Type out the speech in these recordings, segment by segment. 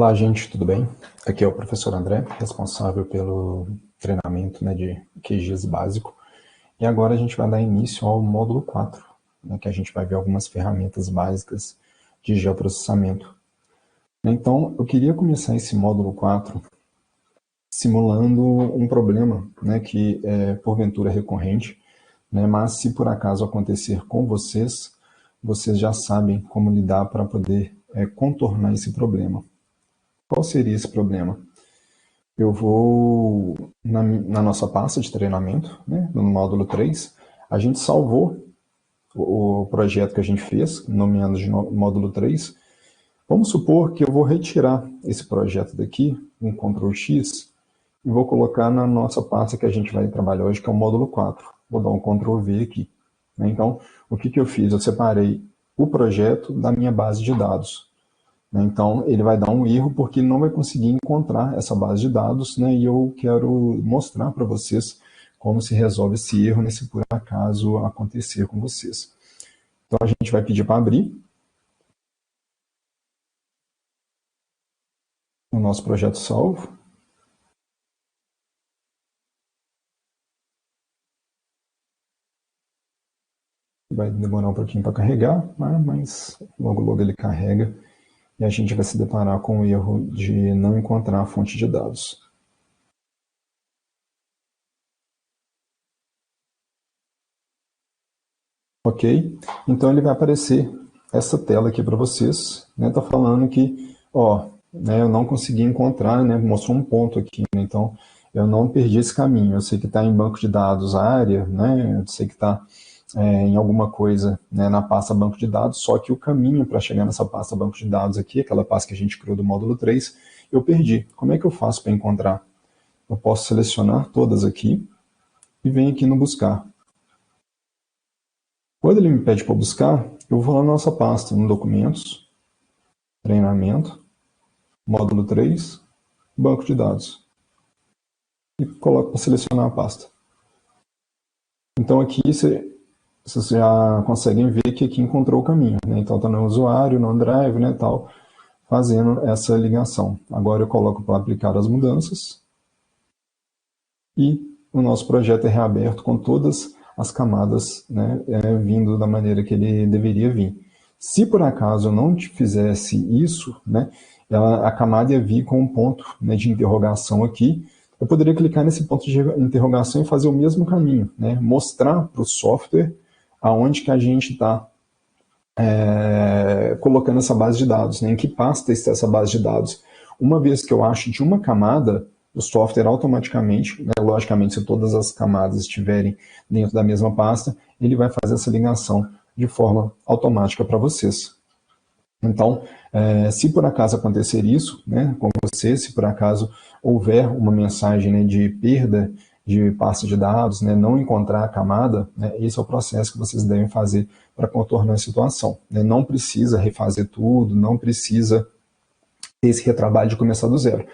Olá, gente, tudo bem? Aqui é o professor André, responsável pelo treinamento, de QGIS básico. E agora a gente vai dar início ao módulo 4, que a gente vai ver algumas ferramentas básicas de geoprocessamento. Então, eu queria começar esse módulo 4 simulando um problema, que é porventura recorrente, mas se por acaso acontecer com vocês, vocês já sabem como lidar para poder contornar esse problema. Qual seria esse problema? Eu vou, na nossa pasta de treinamento, no módulo 3, a gente salvou o projeto que a gente fez, nomeando de módulo 3. Vamos supor que eu vou retirar esse projeto daqui, um Ctrl X, e vou colocar na nossa pasta que a gente vai trabalhar hoje, que é o módulo 4. Vou dar um Ctrl V aqui. Então, o que eu fiz? Eu separei o projeto da minha base de dados. Então, ele vai dar um erro porque ele não vai conseguir encontrar essa base de dados, e eu quero mostrar para vocês como se resolve esse erro, se por acaso acontecer com vocês. Então, a gente vai pedir para abrir o nosso projeto salvo. Vai demorar um pouquinho para carregar, mas logo ele carrega. E a gente vai se deparar com o erro de não encontrar a fonte de dados. Ok? Então ele vai aparecer essa tela aqui para vocês. Tá falando que, eu não consegui encontrar, mostrou um ponto aqui. Então eu não perdi esse caminho. Eu sei que está em banco de dados área, eu sei que está em alguma coisa na pasta banco de dados, só que o caminho para chegar nessa pasta banco de dados aqui, aquela pasta que a gente criou do módulo 3, eu perdi. Como é que eu faço para encontrar? Eu posso selecionar todas aqui e venho aqui no buscar. Quando ele me pede para buscar, eu vou lá na nossa pasta, no documentos, treinamento, módulo 3, banco de dados. E coloco para selecionar a pasta. Então aqui vocês já conseguem ver que aqui encontrou o caminho. Então está no usuário, no drive, tal, fazendo essa ligação. Agora eu coloco para aplicar as mudanças. E o nosso projeto é reaberto com todas as camadas vindo da maneira que ele deveria vir. Se por acaso eu não fizesse isso, a camada ia vir com um ponto de interrogação aqui. Eu poderia clicar nesse ponto de interrogação e fazer o mesmo caminho, mostrar para o software aonde que a gente está colocando essa base de dados, em que pasta está essa base de dados. Uma vez que eu acho de uma camada, o software automaticamente, logicamente se todas as camadas estiverem dentro da mesma pasta, ele vai fazer essa ligação de forma automática para vocês. Então, se por acaso acontecer isso com você, se por acaso houver uma mensagem de perda de pasta de dados, não encontrar a camada, esse é o processo que vocês devem fazer para contornar a situação. Não precisa refazer tudo, não precisa ter esse retrabalho de começar do zero.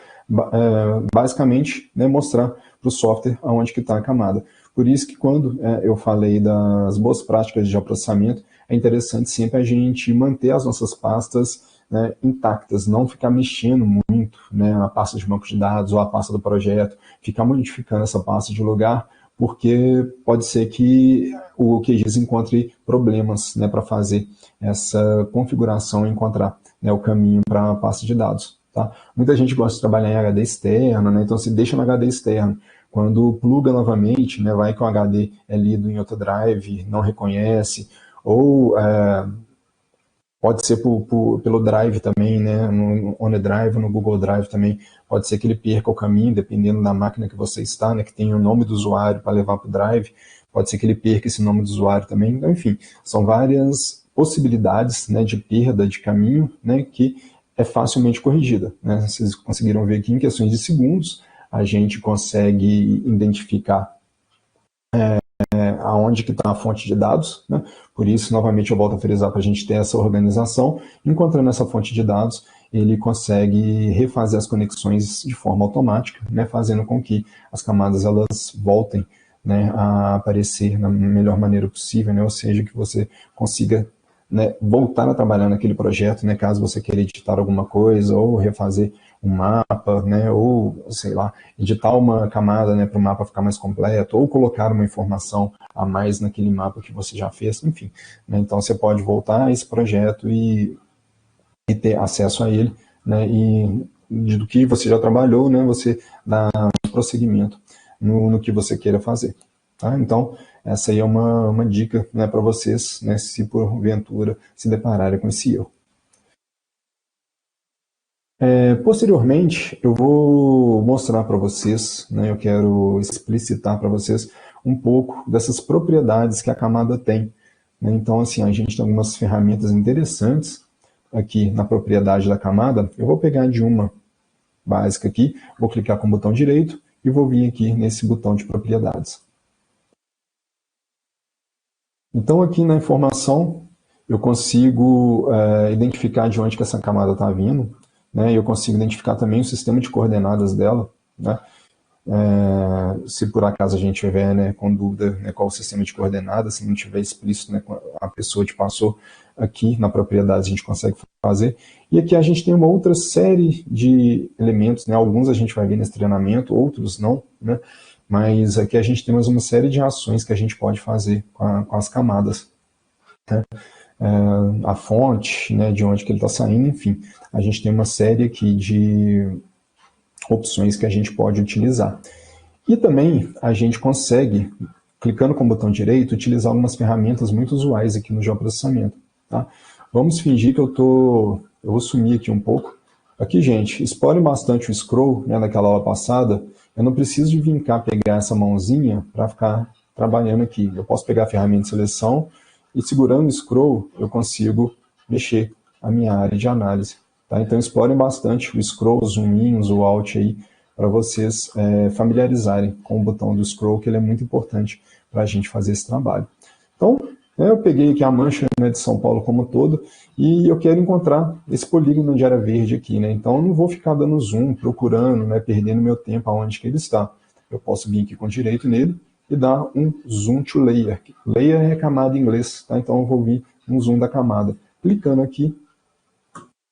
Basicamente, mostrar para o software aonde que está a camada. Por isso que quando eu falei das boas práticas de geoprocessamento, é interessante sempre a gente manter as nossas pastas intactas, não ficar mexendo muito na pasta de banco de dados ou a pasta do projeto, ficar modificando essa pasta de lugar, porque pode ser que o QGIS encontre problemas para fazer essa configuração e encontrar o caminho para a pasta de dados. Tá? Muita gente gosta de trabalhar em HD externo, então se deixa no HD externo. Quando pluga novamente, vai que o HD é lido em outro drive, não reconhece, ou pode ser pelo Drive também, no OneDrive, no Google Drive também, pode ser que ele perca o caminho, dependendo da máquina que você está, que tem o nome do usuário para levar para o Drive, pode ser que ele perca esse nome do usuário também. Então, enfim, são várias possibilidades de perda de caminho que é facilmente corrigida. Vocês conseguiram ver aqui em questões de segundos, a gente consegue identificar aonde que está a fonte de dados, Por isso, novamente, eu volto a frisar para a gente ter essa organização. Encontrando essa fonte de dados, ele consegue refazer as conexões de forma automática, fazendo com que as camadas elas voltem a aparecer da melhor maneira possível, ou seja, que você consiga né, voltar a trabalhar naquele projeto, né, caso você queira editar alguma coisa, ou refazer um mapa, né, ou, sei lá, editar uma camada, né, para o mapa ficar mais completo, ou colocar uma informação a mais naquele mapa que você já fez, enfim. Né, então você pode voltar a esse projeto e ter acesso a ele, né, e do que você já trabalhou, né, você dá prosseguimento no que você queira fazer. Tá? Então, essa aí é uma dica, né, para vocês, né, se porventura se depararem com esse erro. Posteriormente, eu vou mostrar para vocês, né, eu quero explicitar para vocês um pouco dessas propriedades que a camada tem. Né? Então, assim, a gente tem algumas ferramentas interessantes aqui na propriedade da camada. Eu vou pegar de uma básica aqui, vou clicar com o botão direito e vou vir aqui nesse botão de propriedades. Então, aqui na informação, eu consigo identificar de onde que essa camada está vindo, né? Eu consigo identificar também o sistema de coordenadas dela, né? Se por acaso a gente tiver, né, com dúvida, né, qual o sistema de coordenadas, se não tiver explícito, né, a pessoa te passou aqui na propriedade, a gente consegue fazer. E aqui a gente tem uma outra série de elementos, né, alguns a gente vai ver nesse treinamento, outros não, né, mas aqui a gente tem mais uma série de ações que a gente pode fazer com as camadas. Né? A fonte, né, de onde que ele está saindo, enfim, a gente tem uma série aqui de opções que a gente pode utilizar. E também a gente consegue, clicando com o botão direito, utilizar algumas ferramentas muito usuais aqui no geoprocessamento. Tá? Vamos fingir que eu vou sumir aqui um pouco. Aqui, gente, explore bastante o scroll, né, naquela aula passada. Eu não preciso de vir cá pegar essa mãozinha para ficar trabalhando aqui. Eu posso pegar a ferramenta de seleção e segurando o scroll eu consigo mexer a minha área de análise. Tá? Então explorem bastante o scroll, o zoom in, o out aí, para vocês familiarizarem com o botão do scroll, que ele é muito importante para a gente fazer esse trabalho. Então, eu peguei aqui a mancha, né, de São Paulo como um todo, e eu quero encontrar esse polígono de área verde aqui, né? Então eu não vou ficar dando zoom, procurando, né, perdendo meu tempo aonde que ele está. Eu posso vir aqui com direito nele e dar um zoom to layer. Layer é camada em inglês, tá? Então eu vou vir um zoom da camada. Clicando aqui,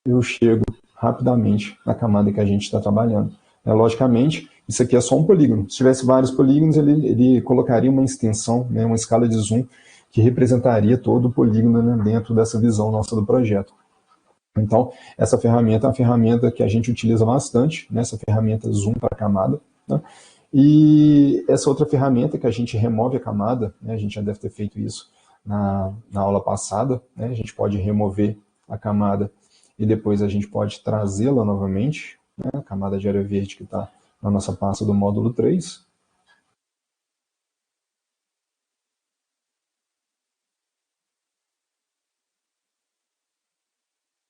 eu chego rapidamente na camada que a gente está trabalhando. Logicamente, isso aqui é só um polígono. Se tivesse vários polígonos, ele colocaria uma extensão, né, uma escala de zoom, que representaria todo o polígono, né, dentro dessa visão nossa do projeto. Então, essa ferramenta é uma ferramenta que a gente utiliza bastante, né, essa ferramenta zoom para camada. Né, e essa outra ferramenta que a gente remove a camada, né, a gente já deve ter feito isso na aula passada, né, a gente pode remover a camada e depois a gente pode trazê-la novamente, né, a camada de área verde que está na nossa pasta do módulo 3.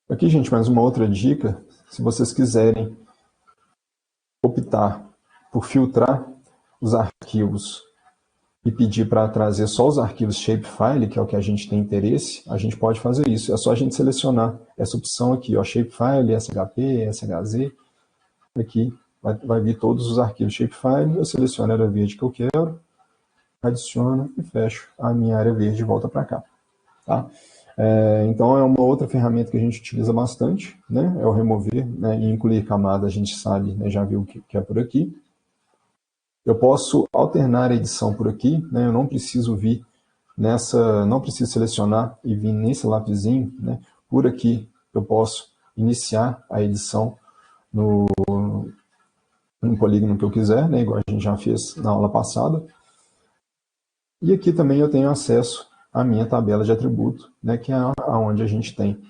Aqui, gente, mais uma outra dica, se vocês quiserem optar por filtrar os arquivos e pedir para trazer só os arquivos shapefile, que é o que a gente tem interesse, a gente pode fazer isso. É só a gente selecionar essa opção aqui, ó, shapefile, SHP, SHZ. Aqui vai vir todos os arquivos shapefile, eu seleciono a área verde que eu quero, adiciono e fecho a minha área verde e volta para cá. Tá? Então é uma outra ferramenta que a gente utiliza bastante, né? É o remover, né, e incluir camada, a gente sabe, né, já viu o que é por aqui. Eu posso alternar a edição por aqui, né? Eu não preciso vir não preciso selecionar e vir nesse lapisinho, né? Por aqui eu posso iniciar a edição no polígono que eu quiser, né? Igual a gente já fez na aula passada. E aqui também eu tenho acesso à minha tabela de atributo, né? Que é onde a gente tem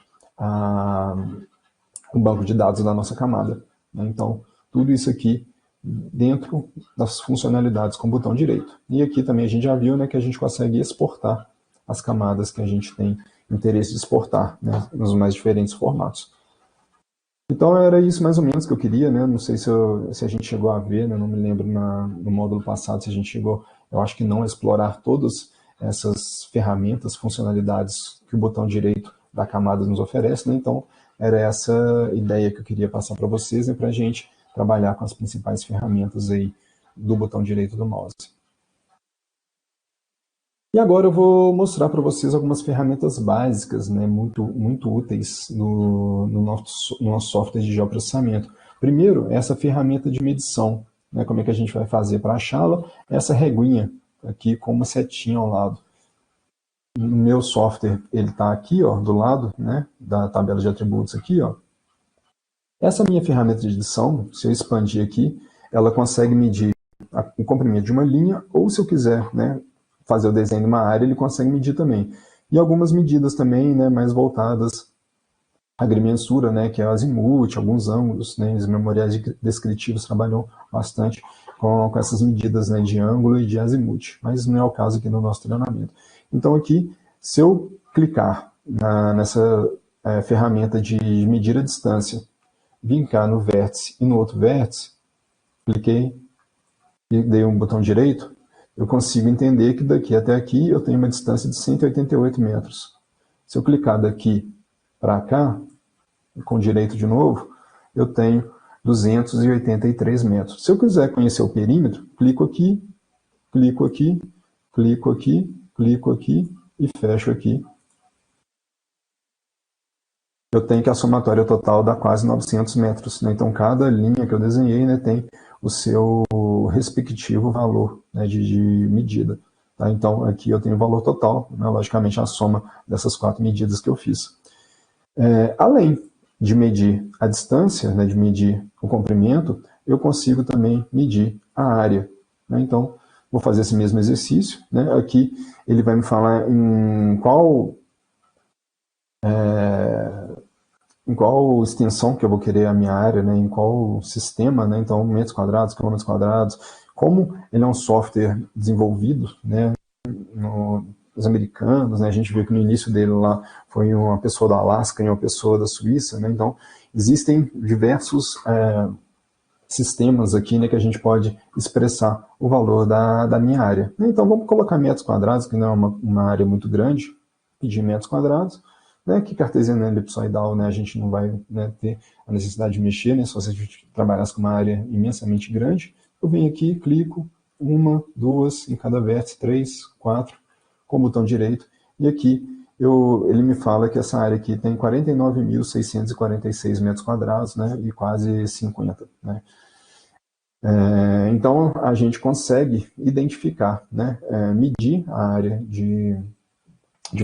o banco de dados da nossa camada. Né? Então, tudo isso aqui dentro das funcionalidades com o botão direito. E aqui também a gente já viu, né, que a gente consegue exportar as camadas que a gente tem interesse de exportar, né, nos mais diferentes formatos. Então era isso mais ou menos que eu queria, né? Não sei se a gente chegou a ver, né? Não me lembro no módulo passado se a gente chegou, eu acho que não, a explorar todas essas ferramentas, funcionalidades que o botão direito da camada nos oferece, né? Então era essa ideia que eu queria passar para vocês, né, para a gente trabalhar com as principais ferramentas aí do botão direito do mouse. E agora eu vou mostrar para vocês algumas ferramentas básicas, né, muito úteis no nosso software de geoprocessamento. Primeiro, essa ferramenta de medição, né, como é que a gente vai fazer para achá-la? Essa reguinha aqui com uma setinha ao lado. No meu software, ele está aqui, ó, do lado, né, da tabela de atributos aqui, ó. Essa minha ferramenta de edição, se eu expandir aqui, ela consegue medir o comprimento de uma linha, ou se eu quiser, né, fazer o desenho de uma área, ele consegue medir também. E algumas medidas também, né, mais voltadas à agrimensura, né, que é o azimuth, alguns ângulos, né, os memoriais descritivos trabalham bastante com essas medidas, né, de ângulo e de azimuth, mas não é o caso aqui no nosso treinamento. Então aqui, se eu clicar nessa ferramenta de medir a distância, vim cá no vértice e no outro vértice, cliquei e dei um botão direito, eu consigo entender que daqui até aqui eu tenho uma distância de 188 metros. Se eu clicar daqui para cá, com direito de novo, eu tenho 283 metros. Se eu quiser conhecer o perímetro, clico aqui, clico aqui, clico aqui, clico aqui e fecho aqui. Eu tenho que a somatória total dá quase 900 metros. Né? Então, cada linha que eu desenhei, né, tem o seu respectivo valor, né, de medida. Tá? Então, aqui eu tenho o valor total, né, logicamente a soma dessas 4 medidas que eu fiz. Além de medir a distância, né, de medir o comprimento, eu consigo também medir a área. Né? Então, vou fazer esse mesmo exercício. Né? Aqui ele vai me falar em qual extensão que eu vou querer a minha área, né, em qual sistema, né, então metros quadrados, quilômetros quadrados, como ele é um software desenvolvido, né, nos americanos, né, a gente viu que no início dele lá foi uma pessoa da Alasca e uma pessoa da Suíça, né, então existem diversos sistemas aqui, né, que a gente pode expressar o valor da minha área. Então vamos colocar metros quadrados, que não é uma área muito grande, pedir metros quadrados, né, que cartesiana elipsoidal, né, a gente não vai, né, ter a necessidade de mexer, né, se você trabalhasse com uma área imensamente grande. Eu venho aqui, clico, 1, 2 em cada vértice, 3, 4, com o botão direito, e aqui ele me fala que essa área aqui tem 49.646 metros quadrados, né, e quase 50, né. Então, a gente consegue identificar, né, medir a área de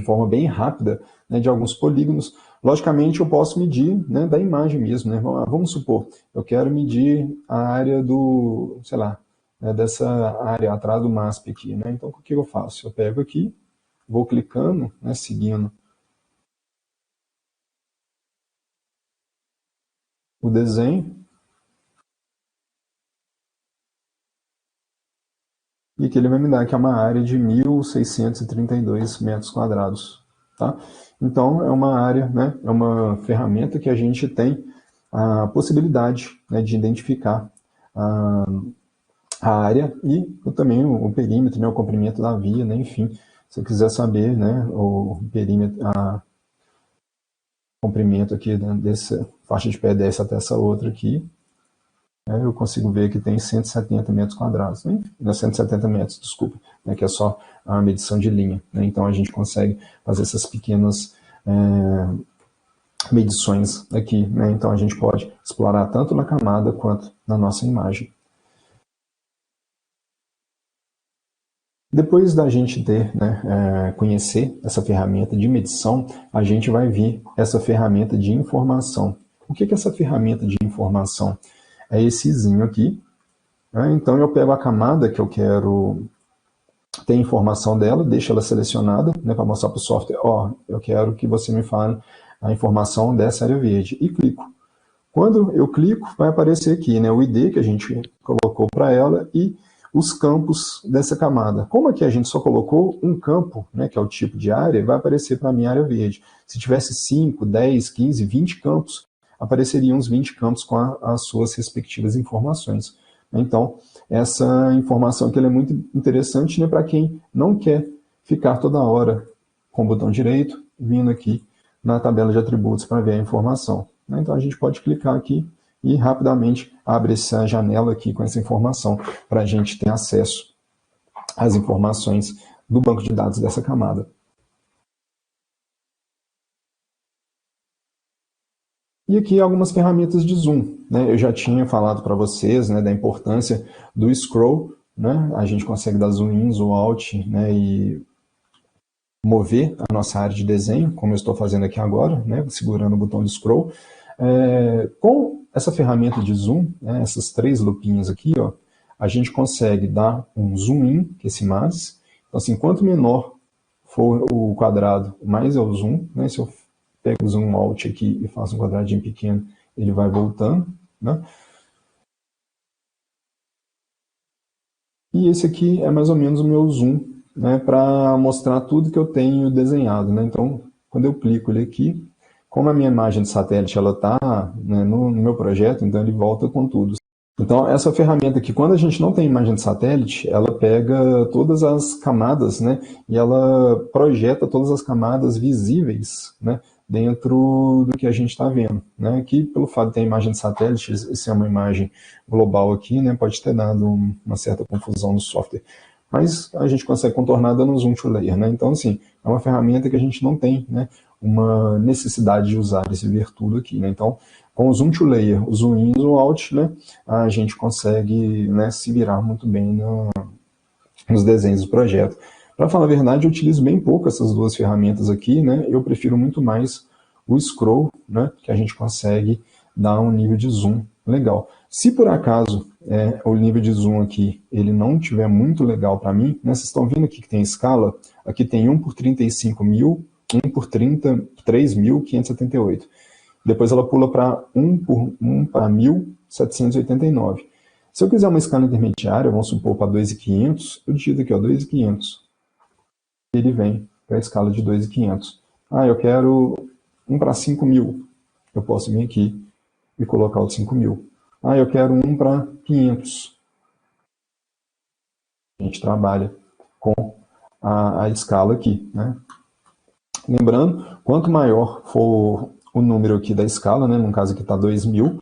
forma bem rápida, né, de alguns polígonos. Logicamente, eu posso medir, né, da imagem mesmo. Né? Vamos supor, eu quero medir a área sei lá, né, dessa área atrás do MASP aqui. Né? Então, o que eu faço? Eu pego aqui, vou clicando, né, seguindo o desenho, e que ele vai me dar que é uma área de 1.632 metros quadrados. Tá? Então, é uma área, né, é uma ferramenta que a gente tem a possibilidade, né, de identificar a área e também o perímetro, né, o comprimento da via, né, enfim, se eu quiser saber, né, o perímetro, o comprimento aqui, né, dessa faixa de pedestre até essa outra aqui, eu consigo ver que tem 170 metros quadrados, né? 170 metros, desculpa, né? Que é só a medição de linha. Né? Então a gente consegue fazer essas pequenas medições aqui. Né? Então a gente pode explorar tanto na camada quanto na nossa imagem. Depois da gente conhecer essa ferramenta de medição, a gente vai vir essa ferramenta de informação. O que é essa ferramenta de informação? É esse izinho aqui. Né? Então eu pego a camada que eu quero ter informação dela, deixo ela selecionada, né, para mostrar para o software, eu quero que você me fale a informação dessa área verde, e clico. Quando eu clico, vai aparecer aqui, né, o ID que a gente colocou para ela e os campos dessa camada. Como aqui a gente só colocou um campo, né, que é o tipo de área, vai aparecer para a minha área verde. Se tivesse 5, 10, 15, 20 campos, apareceriam os 20 campos com as suas respectivas informações. Então, essa informação aqui é muito interessante, né, para quem não quer ficar toda hora com o botão direito, vindo aqui na tabela de atributos para ver a informação. Então, a gente pode clicar aqui e rapidamente abre essa janela aqui com essa informação para a gente ter acesso às informações do banco de dados dessa camada. E aqui algumas ferramentas de zoom, né? Eu já tinha falado para vocês, né, da importância do scroll, né? A gente consegue dar zoom in, zoom out, né, e mover a nossa área de desenho, como eu estou fazendo aqui agora, né, segurando o botão de scroll. Com essa ferramenta de zoom, né, essas 3 lupinhas aqui, ó, a gente consegue dar um zoom in, que é esse mais. Então, assim, quanto menor for o quadrado, mais é o zoom, né? Se eu pego o zoom out aqui e faço um quadradinho pequeno, ele vai voltando, né? E esse aqui é mais ou menos o meu zoom, né, para mostrar tudo que eu tenho desenhado, né? Então, quando eu clico ele aqui, como a minha imagem de satélite ela está, né, no meu projeto, então ele volta com tudo. Então, essa ferramenta aqui, quando a gente não tem imagem de satélite, ela pega todas as camadas, né, e ela projeta todas as camadas visíveis, né, dentro do que a gente está vendo, né. Aqui, pelo fato de ter imagem de satélite, se é uma imagem global aqui, né, pode ter dado uma certa confusão no software. Mas a gente consegue contornar dando zoom to layer, né. Então, assim, é uma ferramenta que a gente não tem, né, uma necessidade de usar esse ver tudo aqui, né. Então, com o zoom to layer, o zoom in e o zoom out, né, a gente consegue, né, se virar muito bem nos desenhos do projeto. Para falar a verdade, eu utilizo bem pouco essas 2 ferramentas aqui, né, eu prefiro muito mais o scroll, né, que a gente consegue dar um nível de zoom legal. Se por acaso o nível de zoom aqui ele não estiver muito legal para mim, né, vocês estão vendo aqui que tem escala, aqui tem 1 por 35.000, 1 por 33.578. Depois ela pula para 1 por 1 para 1.789. Se eu quiser uma escala intermediária, vamos supor para 2.500, eu digito aqui, ó, 2.500. Ele vem para a escala de 2.500. Ah, eu quero 1 para 5.000. Eu posso vir aqui e colocar o de 5.000. Ah, eu quero 1 para 500. A gente trabalha com a escala aqui, né? Lembrando, quanto maior for o número aqui da escala, né, no caso aqui está 2.000,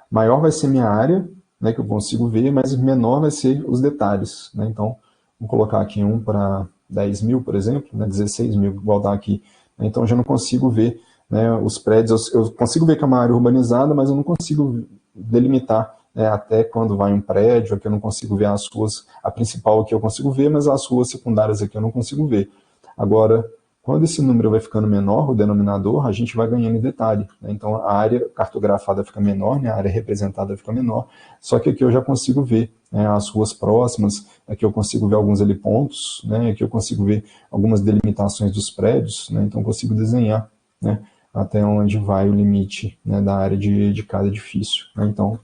maior vai ser minha área, né, que eu consigo ver, mas menor vai ser os detalhes, né? Então, vamos colocar aqui 1 para 10.000, por exemplo, né, 16.000, igual está aqui. Então, já não consigo ver, né, os prédios, eu consigo ver que é uma área urbanizada, mas eu não consigo delimitar, né, até quando vai um prédio, aqui eu não consigo ver as ruas, a principal aqui eu consigo ver, mas as ruas secundárias aqui eu não consigo ver. Agora, quando esse número vai ficando menor, o denominador, a gente vai ganhando em detalhe, né? Então, a área cartografada fica menor, né? A área representada fica menor, só que aqui eu já consigo ver, né, as ruas próximas, aqui eu consigo ver alguns helipontos, né? Aqui eu consigo ver algumas delimitações dos prédios, né? Então, eu consigo desenhar, né, até onde vai o limite, né, da área de cada edifício, né? Então,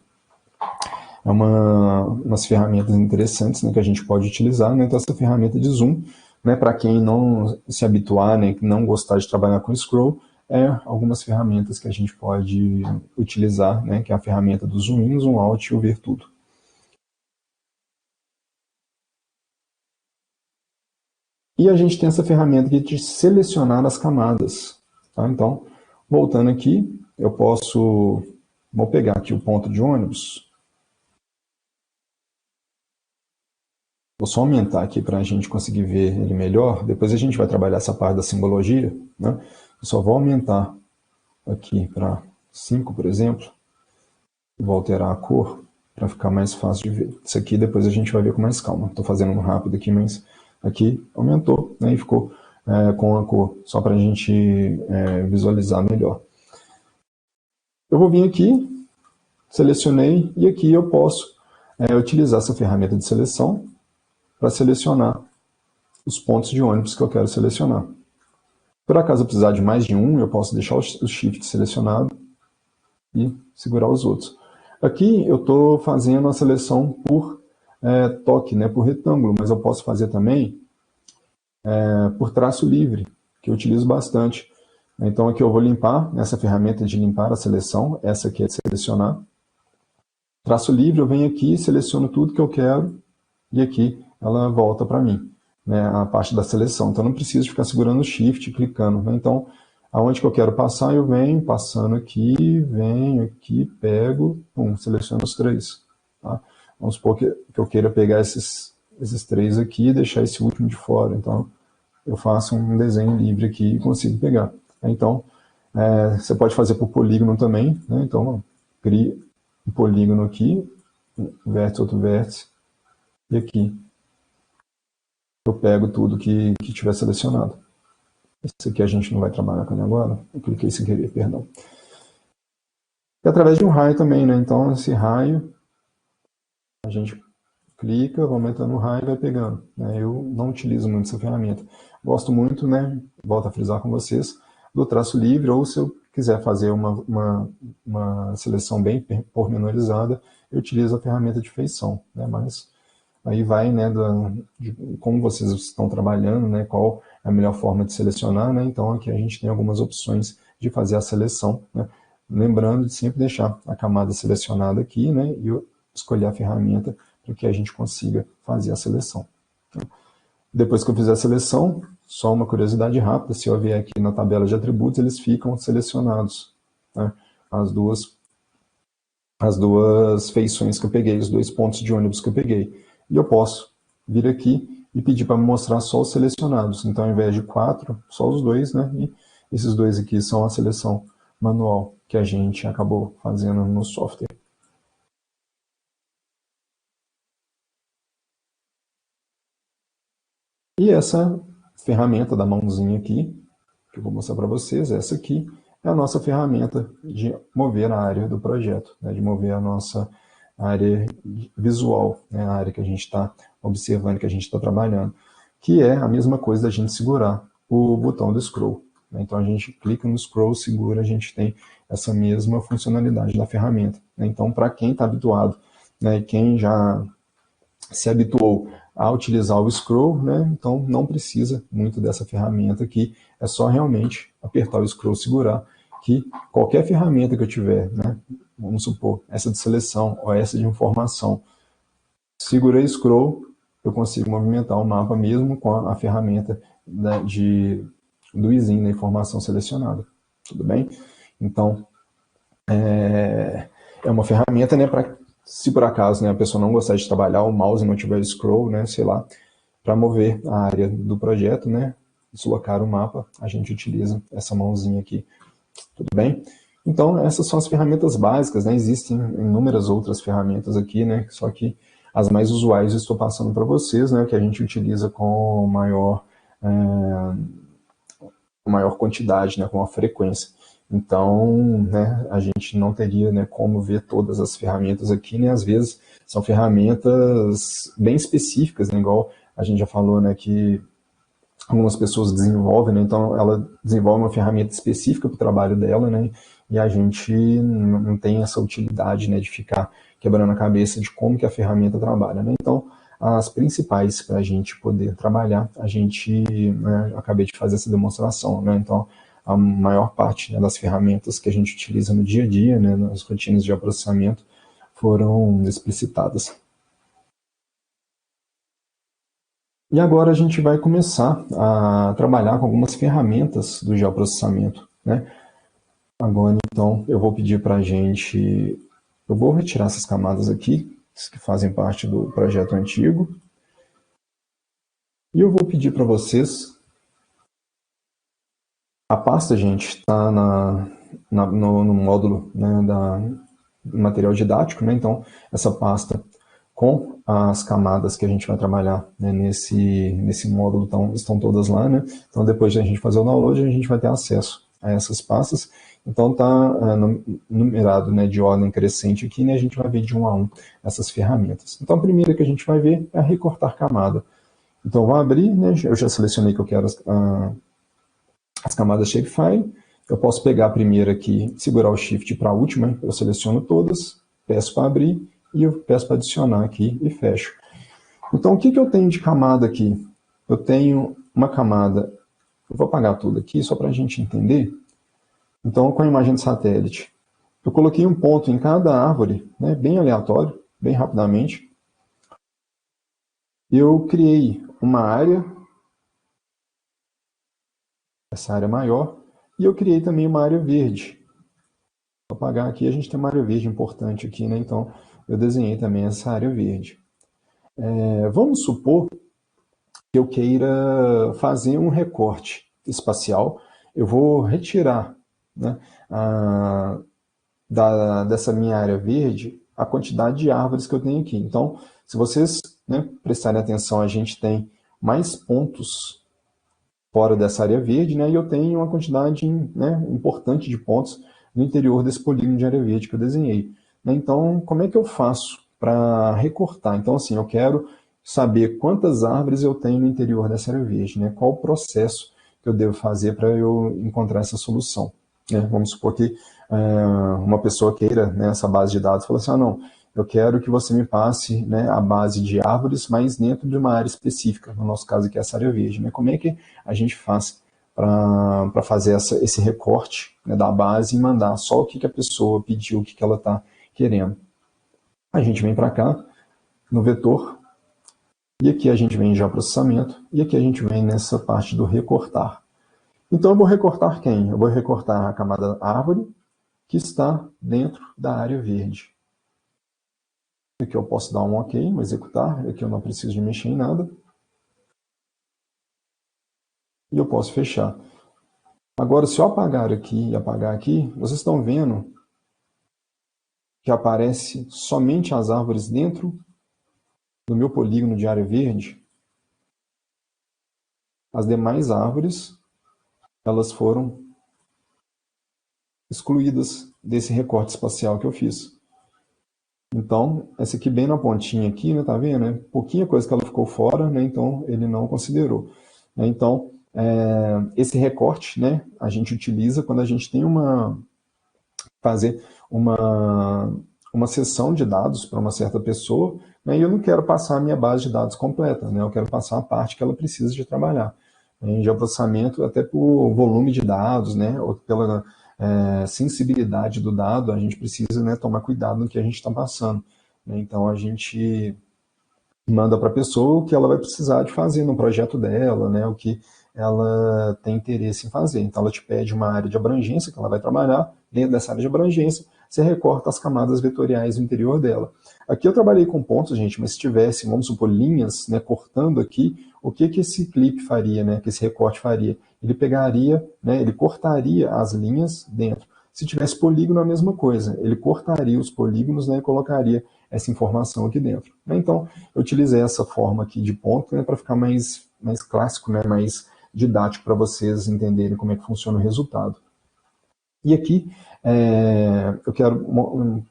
é umas ferramentas interessantes, né, que a gente pode utilizar, né? Então, essa ferramenta de zoom, né, para quem não se habituar, né, não gostar de trabalhar com scroll, algumas ferramentas que a gente pode utilizar, né, que é a ferramenta do zoom in, zoom out e o ver tudo. E a gente tem essa ferramenta aqui de selecionar as camadas, tá? Então, voltando aqui, eu posso, vou pegar aqui o ponto de ônibus. Vou só aumentar aqui para a gente conseguir ver ele melhor. Depois a gente vai trabalhar essa parte da simbologia, né? Eu só vou aumentar aqui para 5, por exemplo. Vou alterar a cor para ficar mais fácil de ver. Isso aqui depois a gente vai ver com mais calma. Estou fazendo rápido aqui, mas aqui aumentou, né, e ficou com a cor, só para a gente visualizar melhor. Eu vou vir aqui, selecionei, e aqui eu posso utilizar essa ferramenta de seleção para selecionar os pontos de ônibus que eu quero selecionar. Por acaso eu precisar de mais de um, eu posso deixar o Shift selecionado e segurar os outros. Aqui eu estou fazendo a seleção por toque, né, por retângulo, mas eu posso fazer também por traço livre, que eu utilizo bastante. Então aqui eu vou limpar, nessa ferramenta de limpar a seleção, essa aqui é de selecionar. Traço livre, eu venho aqui, seleciono tudo que eu quero, e aqui ela volta para mim, né, a parte da seleção. Então, não preciso ficar segurando o Shift e clicando, né? Então, aonde que eu quero passar, eu venho passando aqui, venho aqui, pego, pum, seleciono os 3. Tá? Vamos supor que eu queira pegar esses esses três aqui e deixar esse último de fora. Então, eu faço um desenho livre aqui e consigo pegar. Então, você pode fazer por polígono também, né? Então, cria um polígono aqui, um vértice, outro vértice, e aqui eu pego tudo que tiver selecionado. Esse aqui a gente não vai trabalhar com ele agora, eu cliquei sem querer, perdão. E através de um raio também, né? Então, esse raio, a gente clica, vai aumentando o raio e vai pegando, né? Eu não utilizo muito essa ferramenta. Gosto muito, né? Volto a frisar com vocês, do traço livre, ou se eu quiser fazer uma seleção bem pormenorizada, eu utilizo a ferramenta de feição, né? Mas aí vai, né, de como vocês estão trabalhando, né? Qual é a melhor forma de selecionar, né? Então aqui a gente tem algumas opções de fazer a seleção, né? Lembrando de sempre deixar a camada selecionada aqui, né? E eu escolher a ferramenta para que a gente consiga fazer a seleção. Depois que eu fizer a seleção, só uma curiosidade rápida, se eu vier aqui na tabela de atributos, eles ficam selecionados, né? As duas feições que eu peguei, os dois pontos de ônibus que eu peguei. E eu posso vir aqui e pedir para me mostrar só os selecionados. Então, ao invés de 4, só os dois, né? E esses dois aqui são a seleção manual que a gente acabou fazendo no software. E essa ferramenta da mãozinha aqui, que eu vou mostrar para vocês, essa aqui é a nossa ferramenta de mover a área do projeto, né, de mover a nossa área visual, né, a área que a gente está observando, que a gente está trabalhando, que é a mesma coisa da gente segurar o botão do scroll. Né, então a gente clica no scroll, segura, a gente tem essa mesma funcionalidade da ferramenta. Né, então, para quem está habituado, né, quem já se habituou a utilizar o scroll, né? Então não precisa muito dessa ferramenta aqui, é só realmente apertar o scroll, segurar, que qualquer ferramenta que eu tiver, né? Vamos supor, essa de seleção ou essa de informação, segurei scroll, eu consigo movimentar o mapa mesmo com a ferramenta, né, do izinho da informação selecionada, tudo bem? Então, é uma ferramenta, né, para se por acaso, né, a pessoa não gostar de trabalhar, o mouse não tiver scroll, né, sei lá, para mover a área do projeto, né, deslocar o mapa, a gente utiliza essa mãozinha aqui, tudo bem? Então, essas são as ferramentas básicas, né, existem inúmeras outras ferramentas aqui, né, só que as mais usuais eu estou passando para vocês, né, que a gente utiliza com maior quantidade, né, com maior frequência. Então, né, a gente não teria, né, como ver todas as ferramentas aqui, né, às vezes são ferramentas bem específicas, né, igual a gente já falou, né, que algumas pessoas desenvolvem, né, então ela desenvolve uma ferramenta específica para o trabalho dela, né, e a gente não tem essa utilidade, né, de ficar quebrando a cabeça de como que a ferramenta trabalha, né, então as principais para a gente poder trabalhar, a gente, né, acabei de fazer essa demonstração, né, então a maior parte, né, das ferramentas que a gente utiliza no dia a dia, né, nas rotinas de processamento, foram explicitadas. E agora a gente vai começar a trabalhar com algumas ferramentas do geoprocessamento, né? Agora, então, eu vou pedir para a gente... Eu vou retirar essas camadas aqui, que fazem parte do projeto antigo. E eu vou pedir para vocês... A pasta, gente, está no módulo, né, do material didático, né? Então, essa pasta com as camadas que a gente vai trabalhar, né, nesse módulo estão todas lá, né? Então, depois de a gente fazer o download, a gente vai ter acesso a essas pastas. Então, está numerado, né, de ordem crescente aqui, né? A gente vai ver de um a um essas ferramentas. Então, a primeira que a gente vai ver é a recortar camada. Então, vou abrir, né? Eu já selecionei que eu quero as camadas shapefile. Eu posso pegar a primeira aqui, segurar o Shift para a última, eu seleciono todas, peço para abrir, e eu peço para adicionar aqui e fecho. Então, o que eu tenho de camada aqui? Eu tenho uma camada, eu vou apagar tudo aqui, só para a gente entender. Então, com a imagem de satélite, eu coloquei um ponto em cada árvore, né, bem aleatório, bem rapidamente. Eu criei uma área, essa área maior, e eu criei também uma área verde. Vou apagar aqui, a gente tem uma área verde importante aqui, né? Então, eu desenhei também essa área verde. Vamos supor que eu queira fazer um recorte espacial. Eu vou retirar, né, dessa minha área verde a quantidade de árvores que eu tenho aqui. Então, se vocês, né, prestarem atenção, a gente tem mais pontos fora dessa área verde, né, e eu tenho uma quantidade, né, importante de pontos no interior desse polígono de área verde que eu desenhei. Então, como é que eu faço para recortar? Então, assim, eu quero saber quantas árvores eu tenho no interior dessa área verde, né? Qual o processo que eu devo fazer para eu encontrar essa solução, né? Vamos supor que uma pessoa queira, né, essa base de dados, fala assim, não, eu quero que você me passe, né, a base de árvores, mas dentro de uma área específica, no nosso caso aqui é essa área verde, né? Como é que a gente faz para fazer esse recorte, né, da base e mandar só o que a pessoa pediu, o que ela está querendo? A gente vem para cá, no vetor, e aqui a gente vem já processamento, e aqui a gente vem nessa parte do recortar. Então eu vou recortar quem? Eu vou recortar a camada árvore, que está dentro da área verde. Aqui eu posso dar um OK, vou executar, aqui eu não preciso de mexer em nada. E eu posso fechar. Agora, se eu apagar aqui e apagar aqui, vocês estão vendo que aparece somente as árvores dentro do meu polígono de área verde. As demais árvores, elas foram excluídas desse recorte espacial que eu fiz. Então, essa aqui bem na pontinha aqui, né, tá vendo? Pouquinha coisa que ela ficou fora, né, então ele não considerou. Então, esse recorte, né, a gente utiliza quando a gente tem fazer uma sessão de dados para uma certa pessoa, né, e eu não quero passar a minha base de dados completa, né, eu quero passar a parte que ela precisa de trabalhar. Em geoprocessamento, até por volume de dados, né, ou pela sensibilidade do dado, a gente precisa, né, tomar cuidado no que a gente está passando. Né, então, a gente manda para a pessoa o que ela vai precisar de fazer no projeto dela, né, o que ela tem interesse em fazer. Então, ela te pede uma área de abrangência que ela vai trabalhar. Dentro dessa área de abrangência, você recorta as camadas vetoriais no interior dela. Aqui eu trabalhei com pontos, gente, mas se tivesse, vamos supor, linhas, né, cortando aqui, o que esse clipe faria, né, que esse recorte faria? Ele pegaria, né, ele cortaria as linhas dentro. Se tivesse polígono, a mesma coisa. Ele cortaria os polígonos, né, e colocaria essa informação aqui dentro. Então, eu utilizei essa forma aqui de ponto, né, para ficar mais clássico, né, mais didático para vocês entenderem como é que funciona o resultado. E aqui, eu quero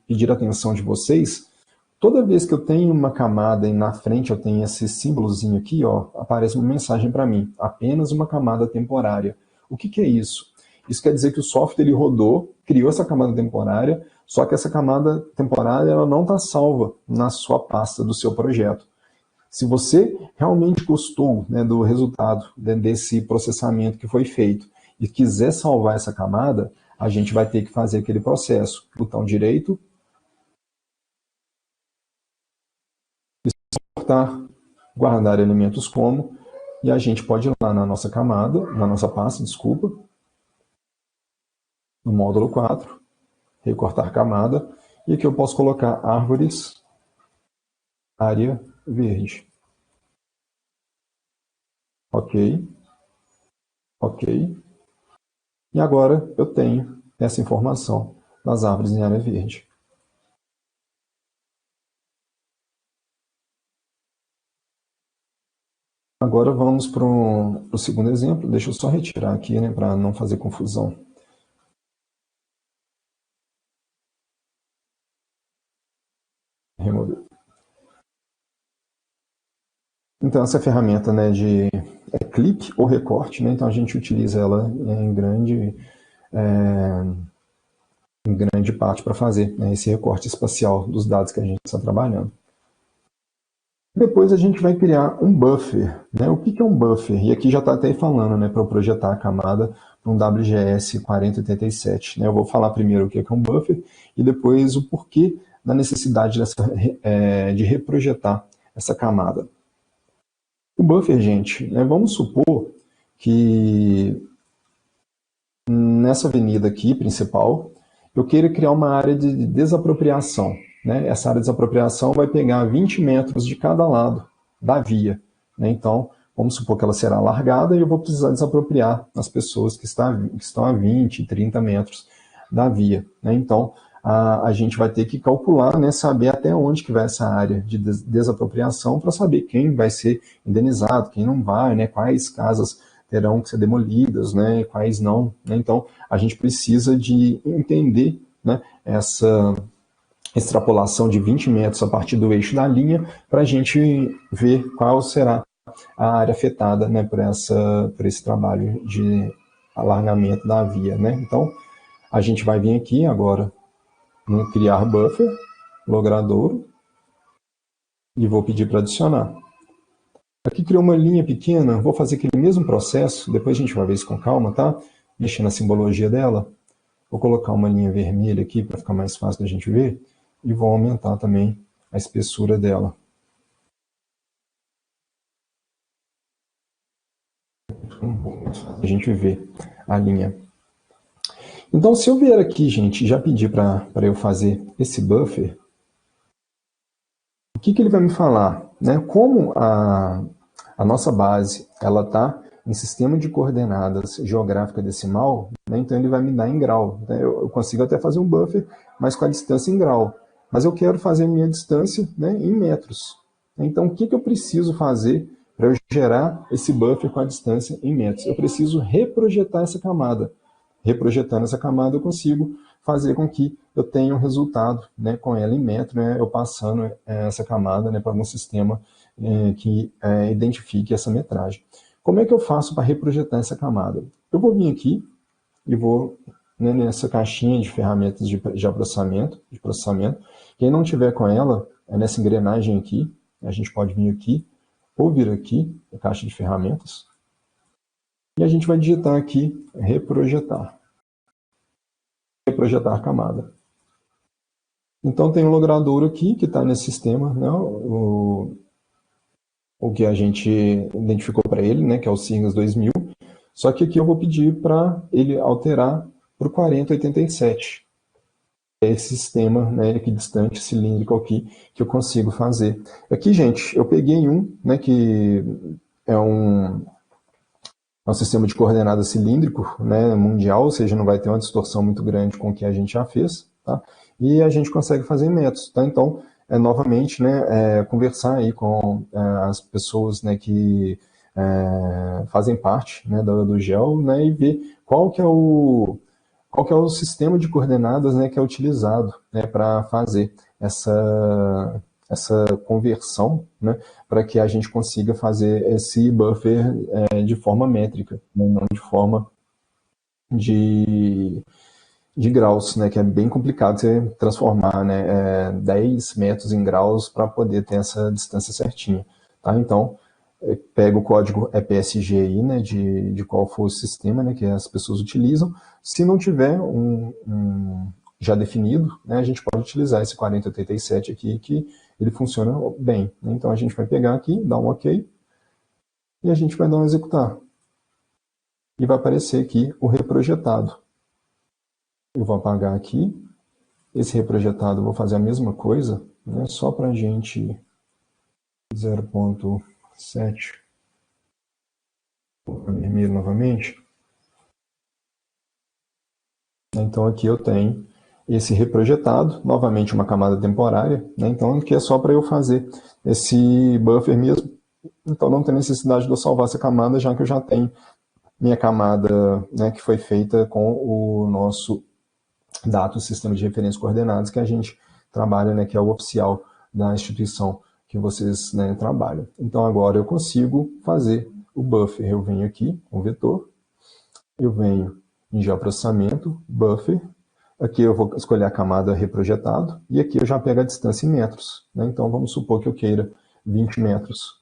pedir a atenção de vocês. Toda vez que eu tenho uma camada e na frente eu tenho esse símbolozinho aqui, ó, aparece uma mensagem para mim, apenas uma camada temporária. O que é isso? Isso quer dizer que o software ele rodou, criou essa camada temporária, só que essa camada temporária ela não está salva na sua pasta do seu projeto. Se você realmente gostou, né, do resultado, né, desse processamento que foi feito e quiser salvar essa camada, a gente vai ter que fazer aquele processo. Botão direito, exportar, guardar elementos como, e a gente pode ir lá na nossa camada, na nossa pasta, desculpa, no módulo 4, recortar camada, e aqui eu posso colocar árvores, área verde. Ok. Ok. E agora eu tenho essa informação das árvores em área verde. Agora vamos para o segundo exemplo. Deixa eu só retirar aqui, né, para não fazer confusão. Remover. Então, essa ferramenta, né, é clique ou recorte, né, então a gente utiliza ela em grande parte para fazer, né, esse recorte espacial dos dados que a gente está trabalhando. Depois a gente vai criar um buffer. Né? O que é um buffer? E aqui já está até falando, né, para eu projetar a camada para um WGS 4087. Né? Eu vou falar primeiro o que é um buffer e depois o porquê da necessidade de reprojetar essa camada. O buffer, gente, né, vamos supor que nessa avenida aqui, principal, eu queira criar uma área de desapropriação. né, essa área de desapropriação vai pegar 20 metros de cada lado da via, né? Então, vamos supor que ela será alargada e eu vou precisar desapropriar as pessoas que estão a 20, 30 metros da via, né? Então, a gente vai ter que calcular, né, saber até onde que vai essa área de desapropriação para saber quem vai ser indenizado, quem não vai, né, quais casas terão que ser demolidas, né, quais não, né? Então, a gente precisa de entender, né, essa extrapolação de 20 metros a partir do eixo da linha para a gente ver qual será a área afetada, né, por esse trabalho de alargamento da via, né? Então, a gente vai vir aqui agora no criar buffer, logradouro, e vou pedir para adicionar. Aqui criou uma linha pequena, vou fazer aquele mesmo processo, depois a gente vai ver isso com calma, tá? Mexer na simbologia dela. Vou colocar uma linha vermelha aqui para ficar mais fácil da gente ver, e vou aumentar também a espessura dela. A gente vê a linha. Então, se eu vier aqui, gente, já pedir para eu fazer esse buffer, o que ele vai me falar? Né? Como a nossa base ela está em sistema de coordenadas geográfica decimal, né? Então ele vai me dar em grau. Né? Eu consigo até fazer um buffer, mas com a distância em grau. Mas eu quero fazer minha distância, né, em metros. Então, o que eu preciso fazer para eu gerar esse buffer com a distância em metros? Eu preciso reprojetar essa camada. Reprojetando essa camada, eu consigo fazer com que eu tenha um resultado, né, com ela em metro, né, eu passando essa camada, né, para algum sistema que identifique essa metragem. Como é que eu faço para reprojetar essa camada? Eu vou vir aqui e vou, né, nessa caixinha de ferramentas de processamento. Quem não tiver com ela, é nessa engrenagem aqui, a gente pode vir aqui, ou vir aqui, a caixa de ferramentas, e a gente vai digitar aqui, reprojetar. Reprojetar camada. Então tem um logradouro aqui, que está nesse sistema, né, o que a gente identificou para ele, né, que é o Cygnus 2000, só que aqui eu vou pedir para ele alterar para o 4087. É esse sistema, né, equidistante cilíndrico aqui que eu consigo fazer. Aqui, gente, eu peguei um, né, que é um sistema de coordenadas cilíndrico, né, mundial, ou seja, não vai ter uma distorção muito grande com o que a gente já fez, tá? E a gente consegue fazer métodos, tá? Então, novamente, né, conversar aí com as pessoas, né, que fazem parte, né, do GEL, né, e ver qual que é o sistema de coordenadas, né, que é utilizado, né, para fazer essa conversão, né, para que a gente consiga fazer esse buffer de forma métrica, né, não de forma de graus, né, que é bem complicado você transformar, né, 10 metros em graus para poder ter essa distância certinha. Tá? Então, pega o código EPSG aí, né, de qual for o sistema, né, que as pessoas utilizam. Se não tiver já definido, né, a gente pode utilizar esse 4087 aqui, que ele funciona bem. Então a gente vai pegar aqui, dar um OK, e a gente vai dar um executar. E vai aparecer aqui o reprojetado. Eu vou apagar aqui. Esse reprojetado eu vou fazer a mesma coisa, né, só para a gente 0.7. Vermelho novamente. Então aqui eu tenho esse reprojetado, novamente uma camada temporária, né? Então aqui é só para eu fazer esse buffer mesmo. Então não tem necessidade de eu salvar essa camada, já que eu já tenho minha camada, né, que foi feita com o nosso dato sistema de referência coordenadas que a gente trabalha, né, que é o oficial da instituição que vocês, né, trabalham. Então agora eu consigo fazer o buffer. Eu venho aqui, um vetor, eu venho em geoprocessamento, buffer, aqui eu vou escolher a camada reprojetado, e aqui eu já pego a distância em metros, né? Então vamos supor que eu queira 20 metros.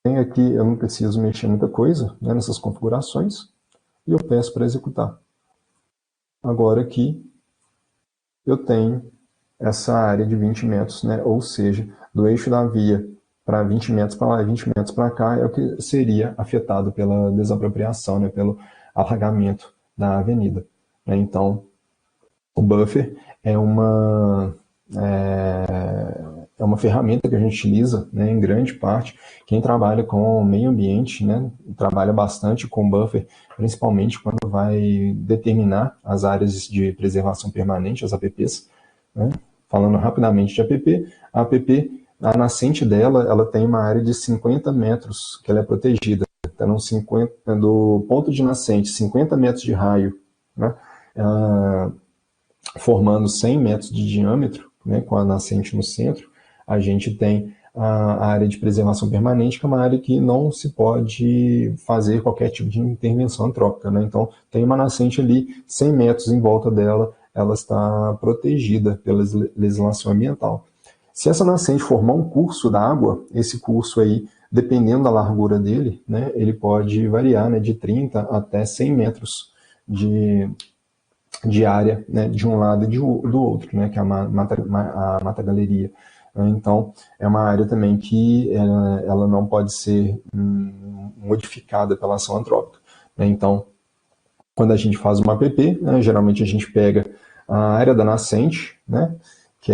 Tem aqui, eu não preciso mexer muita coisa, né, nessas configurações, e eu peço para executar. Agora aqui eu tenho essa área de 20 metros, né, ou seja, do eixo da via para 20 metros para lá e 20 metros para cá é o que seria afetado pela desapropriação, né, pelo alargamento da avenida. Então, o buffer é uma é uma ferramenta que a gente utiliza, né, em grande parte. Quem trabalha com o meio ambiente, né, trabalha bastante com buffer, principalmente quando vai determinar as áreas de preservação permanente, as APPs, né? Falando rapidamente de APP, a APP, a nascente dela, ela tem uma área de 50 metros que ela é protegida. Então, do ponto de nascente, 50 metros de raio, né, formando 100 metros de diâmetro, né, com a nascente no centro, a gente tem a área de preservação permanente, que é uma área que não se pode fazer qualquer tipo de intervenção antrópica, né? Então, tem uma nascente ali, 100 metros em volta dela, ela está protegida pela legislação ambiental. Se essa nascente formar um curso d'água, esse curso aí, dependendo da largura dele, né, ele pode variar, né, de 30 até 100 metros de área, né, de um lado e do outro, né, que é a Mata Galeria. Então, é uma área também que ela não pode ser modificada pela ação antrópica. Então, quando a gente faz uma APP, né, geralmente a gente pega a área da nascente, né, que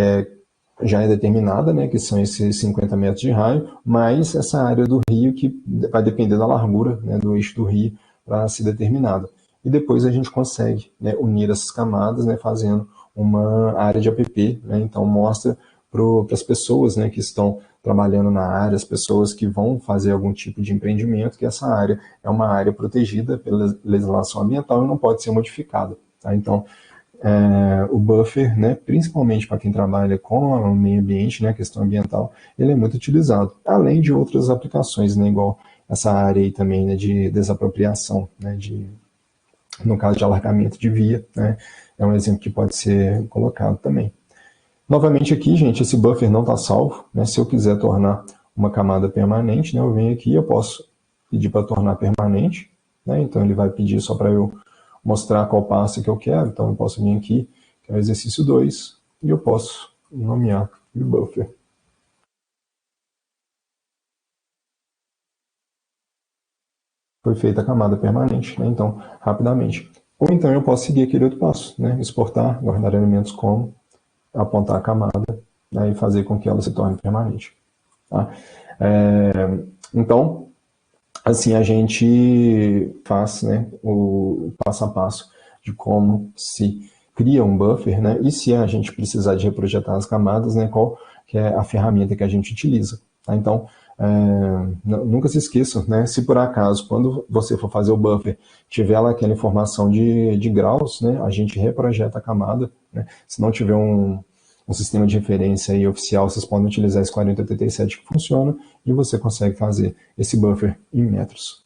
já é determinada, né, que são esses 50 metros de raio, mais essa área do rio que vai depender da largura, né, do eixo do rio para ser determinada. E depois a gente consegue, né, unir essas camadas, né, fazendo uma área de APP. Né, então mostra para as pessoas, né, que estão trabalhando na área, as pessoas que vão fazer algum tipo de empreendimento, que essa área é uma área protegida pela legislação ambiental e não pode ser modificada. Tá? Então, o buffer, né, principalmente para quem trabalha com o meio ambiente, né, a questão ambiental, ele é muito utilizado, além de outras aplicações, né, igual essa área aí também, né, de desapropriação, né, no caso de alargamento de via, né, é um exemplo que pode ser colocado também. Novamente aqui, gente, esse buffer não está salvo, né, se eu quiser tornar uma camada permanente, né, eu venho aqui e eu posso pedir para tornar permanente, né, então ele vai pedir só para eu mostrar qual passo que eu quero, então eu posso vir aqui, que é o exercício 2, e eu posso nomear o buffer. Foi feita a camada permanente, né? Então, rapidamente. Ou então eu posso seguir aquele outro passo, né? Exportar, guardar elementos como, apontar a camada, né? E fazer com que ela se torne permanente. Tá? Então, assim a gente faz, né, o passo a passo de como se cria um buffer, né, e se a gente precisar de reprojetar as camadas, né, qual que é a ferramenta que a gente utiliza. Tá? Então, nunca se esqueça, né, se por acaso, quando você for fazer o buffer, tiver lá aquela informação de graus, né, a gente reprojeta a camada, né, se não tiver um sistema de referência aí oficial, vocês podem utilizar esse 4087 que funciona e você consegue fazer esse buffer em metros.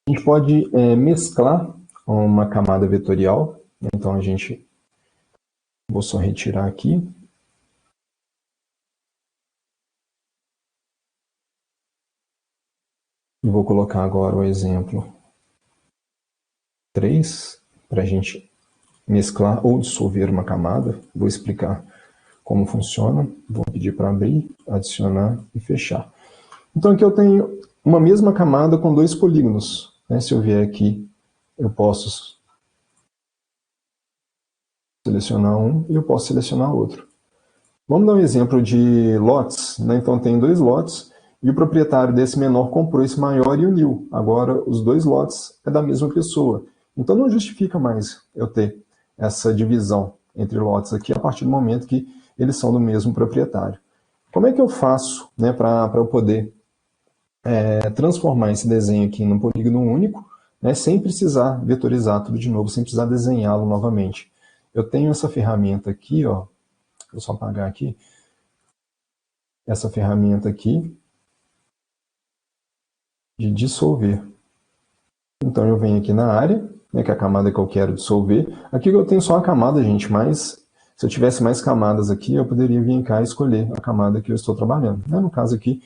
A gente pode mesclar uma camada vetorial, né? Então vou só retirar aqui. E vou colocar agora o exemplo 3, para a gente mesclar ou dissolver uma camada. Vou explicar como funciona. Vou pedir para abrir, adicionar e fechar. Então aqui eu tenho uma mesma camada com dois polígonos. Né? Se eu vier aqui, eu posso selecionar um e eu posso selecionar outro. Vamos dar um exemplo de lotes. Né? Então tem dois lotes e o proprietário desse menor comprou esse maior e uniu. Agora os dois lotes é da mesma pessoa. Então não justifica mais eu ter essa divisão entre lotes aqui a partir do momento que eles são do mesmo proprietário. Como é que eu faço, né, para eu poder transformar esse desenho aqui num polígono único, né, sem precisar vetorizar tudo de novo, sem precisar desenhá-lo novamente? Eu tenho essa ferramenta aqui, ó, vou só apagar aqui, essa ferramenta aqui de dissolver. Então eu venho aqui na área, né, que é a camada que eu quero dissolver. Aqui eu tenho só a camada, gente, mas se eu tivesse mais camadas aqui, eu poderia vir cá e escolher a camada que eu estou trabalhando. Né? No caso aqui,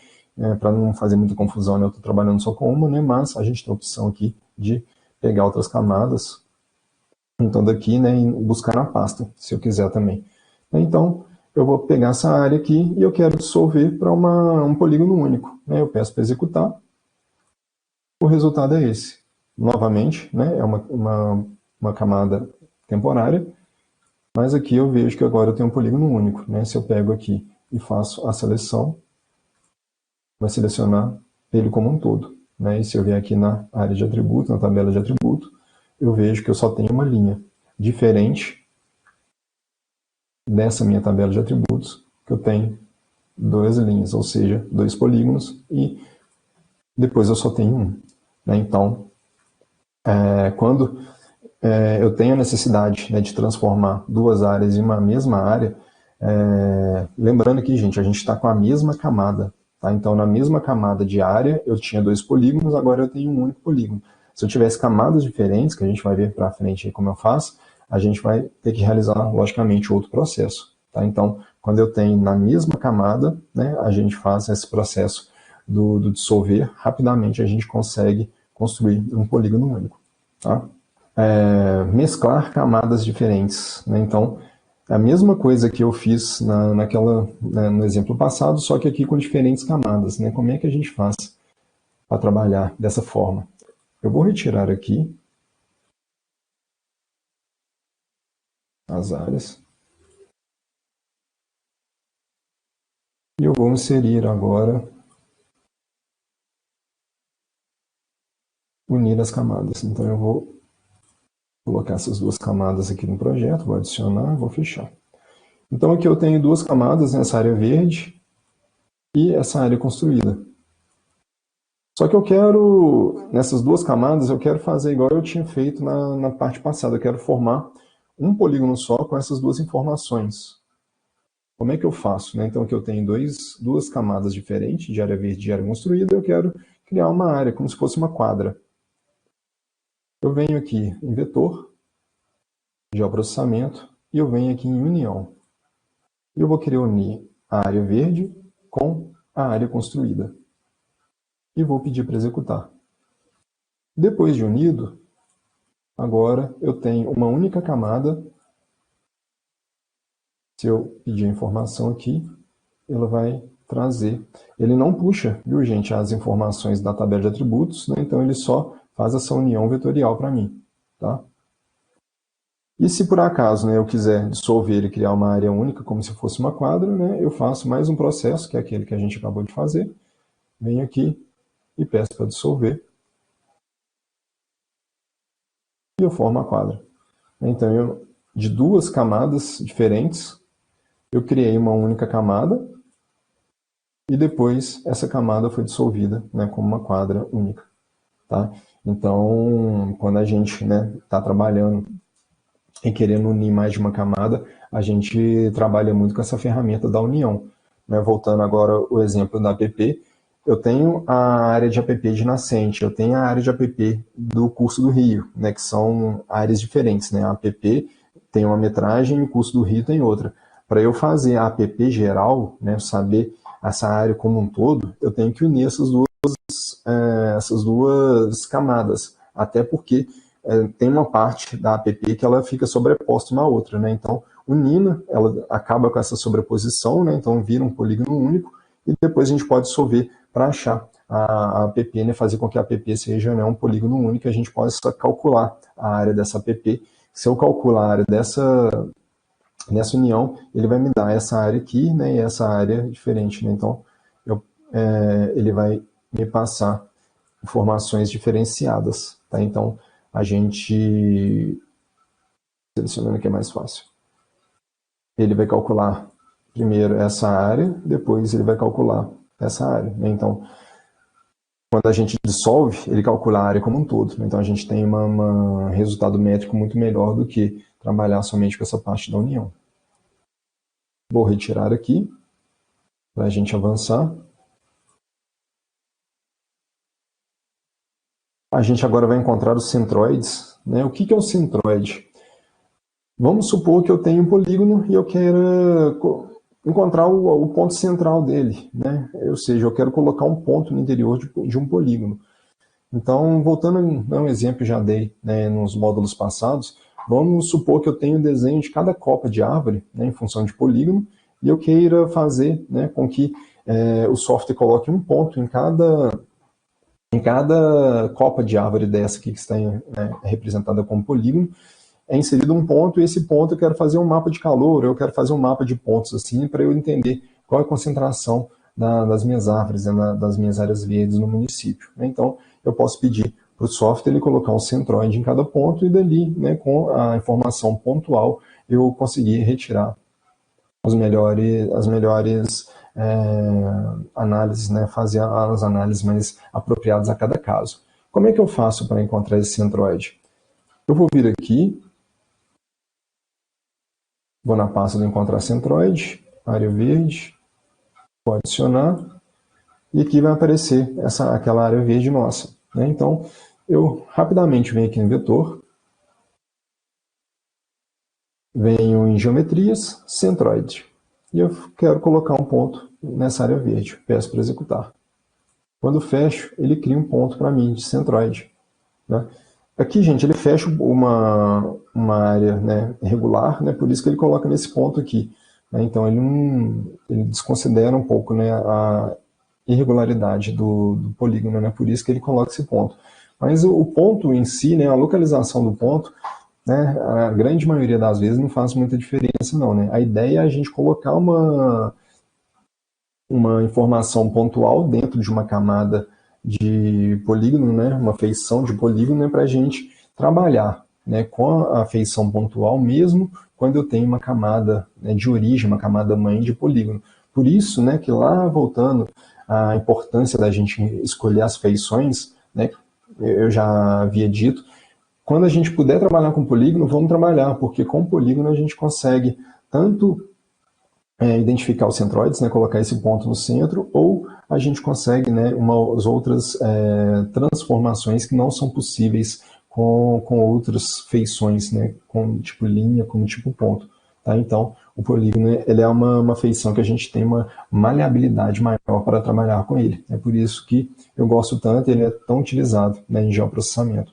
para não fazer muita confusão, né, eu estou trabalhando só com uma, né, mas a gente tem a opção aqui de pegar outras camadas, então daqui, né, e buscar na pasta, se eu quiser também. Então, eu vou pegar essa área aqui e eu quero dissolver para um polígono único. Né? Eu peço para executar, o resultado é esse. Novamente, né, é uma camada temporária, Mas aqui eu vejo que agora eu tenho um polígono único, né? Se eu pego aqui e faço a seleção, vai selecionar ele como um todo, né? E se eu vier aqui na área de atributo, na tabela de atributo, eu vejo que eu só tenho uma linha, diferente dessa minha tabela de atributos, que eu tenho duas linhas, ou seja, dois polígonos, e depois eu só tenho um, né? Então, quando eu tenho a necessidade, né, de transformar duas áreas em uma mesma área, lembrando aqui, gente, a gente está com a mesma camada, tá? Então, na mesma camada de área, eu tinha dois polígonos, agora eu tenho um único polígono. Se eu tivesse camadas diferentes, que a gente vai ver para frente aí como eu faço, a gente vai ter que realizar, logicamente, outro processo, tá? Então, quando eu tenho na mesma camada, né, a gente faz esse processo do dissolver, rapidamente a gente consegue construir um polígono único, tá? Mesclar camadas diferentes, né? Então, é a mesma coisa que eu fiz no exemplo passado, só que aqui com diferentes camadas, né? Como é que a gente faz para trabalhar dessa forma? Eu vou retirar aqui as áreas e eu vou inserir agora, unir as camadas. Então eu vou colocar essas duas camadas aqui no projeto, vou adicionar, vou fechar. Então aqui eu tenho duas camadas, nessa área verde e essa área construída. Só que eu quero, nessas duas camadas, eu quero fazer igual eu tinha feito na parte passada. Eu quero formar um polígono só com essas duas informações. Como é que eu faço, né? Então aqui eu tenho duas camadas diferentes, de área verde e de área construída, eu quero criar uma área, como se fosse uma quadra. Eu venho aqui em vetor, geoprocessamento, e eu venho aqui em união. E eu vou querer unir a área verde com a área construída. E vou pedir para executar. Depois de unido, agora eu tenho uma única camada. Se eu pedir a informação aqui, ela vai trazer. Ele não puxa, viu, gente, as informações da tabela de atributos, né? Então ele só faz essa união vetorial para mim, tá? E se por acaso, né, eu quiser dissolver e criar uma área única, como se fosse uma quadra, né, eu faço mais um processo, que é aquele que a gente acabou de fazer. Venho aqui e peço para dissolver. E eu formo a quadra. Então, de duas camadas diferentes, eu criei uma única camada, e depois essa camada foi dissolvida, né, como uma quadra única, tá? Então, quando a gente, né, está trabalhando e querendo unir mais de uma camada, a gente trabalha muito com essa ferramenta da união, né? Voltando agora ao exemplo da app, eu tenho a área de app de nascente, eu tenho a área de app do curso do Rio, né, que são áreas diferentes, né? A app tem uma metragem e o curso do Rio tem outra. Para eu fazer a app geral, né, saber essa área como um todo, eu tenho que unir essas duas camadas, até porque tem uma parte da app que ela fica sobreposta uma à outra, né? Então, unindo, ela acaba com essa sobreposição, né? Então, vira um polígono único, e depois a gente pode dissolver para achar a app, né? Fazer com que a app seja, né, um polígono único, a gente possa calcular a área dessa app. Se eu calcular a área nessa união, ele vai me dar essa área aqui, né, e essa área diferente, né? Então, ele vai me passar informações diferenciadas, tá? Então, a gente, selecionando aqui é mais fácil. Ele vai calcular primeiro essa área, depois ele vai calcular essa área, né? Então, quando a gente dissolve, ele calcula a área como um todo, né? Então a gente tem um resultado métrico muito melhor do que trabalhar somente com essa parte da união. Vou retirar aqui, para a gente avançar. A gente agora vai encontrar os centroides, né? O que é um centroide? Vamos supor que eu tenho um polígono e eu quero encontrar o ponto central dele, né? Ou seja, eu quero colocar um ponto no interior de um polígono. Então, voltando a um exemplo que já dei, né, nos módulos passados, vamos supor que eu tenho o desenho de cada copa de árvore, né, em função de polígono, e eu queira fazer, né, com que o software coloque um ponto em cada copa de árvore dessa aqui que está representada como polígono, é inserido um ponto, e esse ponto eu quero fazer um mapa de calor, eu quero fazer um mapa de pontos assim, para eu entender qual é a concentração das minhas árvores, né, das minhas áreas verdes no município. Então, eu posso pedir para o software ele colocar um centroide em cada ponto, e dali, né, com a informação pontual, eu conseguir retirar as melhores análises, né, fazer as análises mais apropriadas a cada caso. Como é que eu faço para encontrar esse centroide? Eu vou vir aqui, vou na pasta do encontrar centroide, área verde, vou adicionar, e aqui vai aparecer aquela área verde nossa, né? Então, eu rapidamente venho aqui em vetor, venho em geometrias, centroide, e eu quero colocar um ponto nessa área verde, peço para executar. Quando fecho, ele cria um ponto para mim de centroide, né? Aqui, gente, ele fecha uma área, né, regular, né, por isso que ele coloca nesse ponto aqui, né? Então ele desconsidera um pouco, né, a irregularidade do polígono, né, por isso que ele coloca esse ponto. Mas o ponto em si, né, a localização do ponto, né, a grande maioria das vezes não faz muita diferença não, né? A ideia é a gente colocar uma informação pontual dentro de uma camada de polígono, né, uma feição de polígono, né, para a gente trabalhar, né, com a feição pontual mesmo quando eu tenho uma camada, né, de origem, uma camada mãe de polígono. Por isso, né, que lá voltando à importância da gente escolher as feições, né, eu já havia dito, quando a gente puder trabalhar com polígono, vamos trabalhar, porque com polígono a gente consegue tanto identificar os centroides, né, colocar esse ponto no centro, ou a gente consegue, né, umas outras transformações que não são possíveis com outras feições, né, com tipo linha, como tipo ponto. Tá? Então, o polígono ele é uma feição que a gente tem uma maleabilidade maior para trabalhar com ele. É por isso que eu gosto tanto, ele é tão utilizado, né, em geoprocessamento.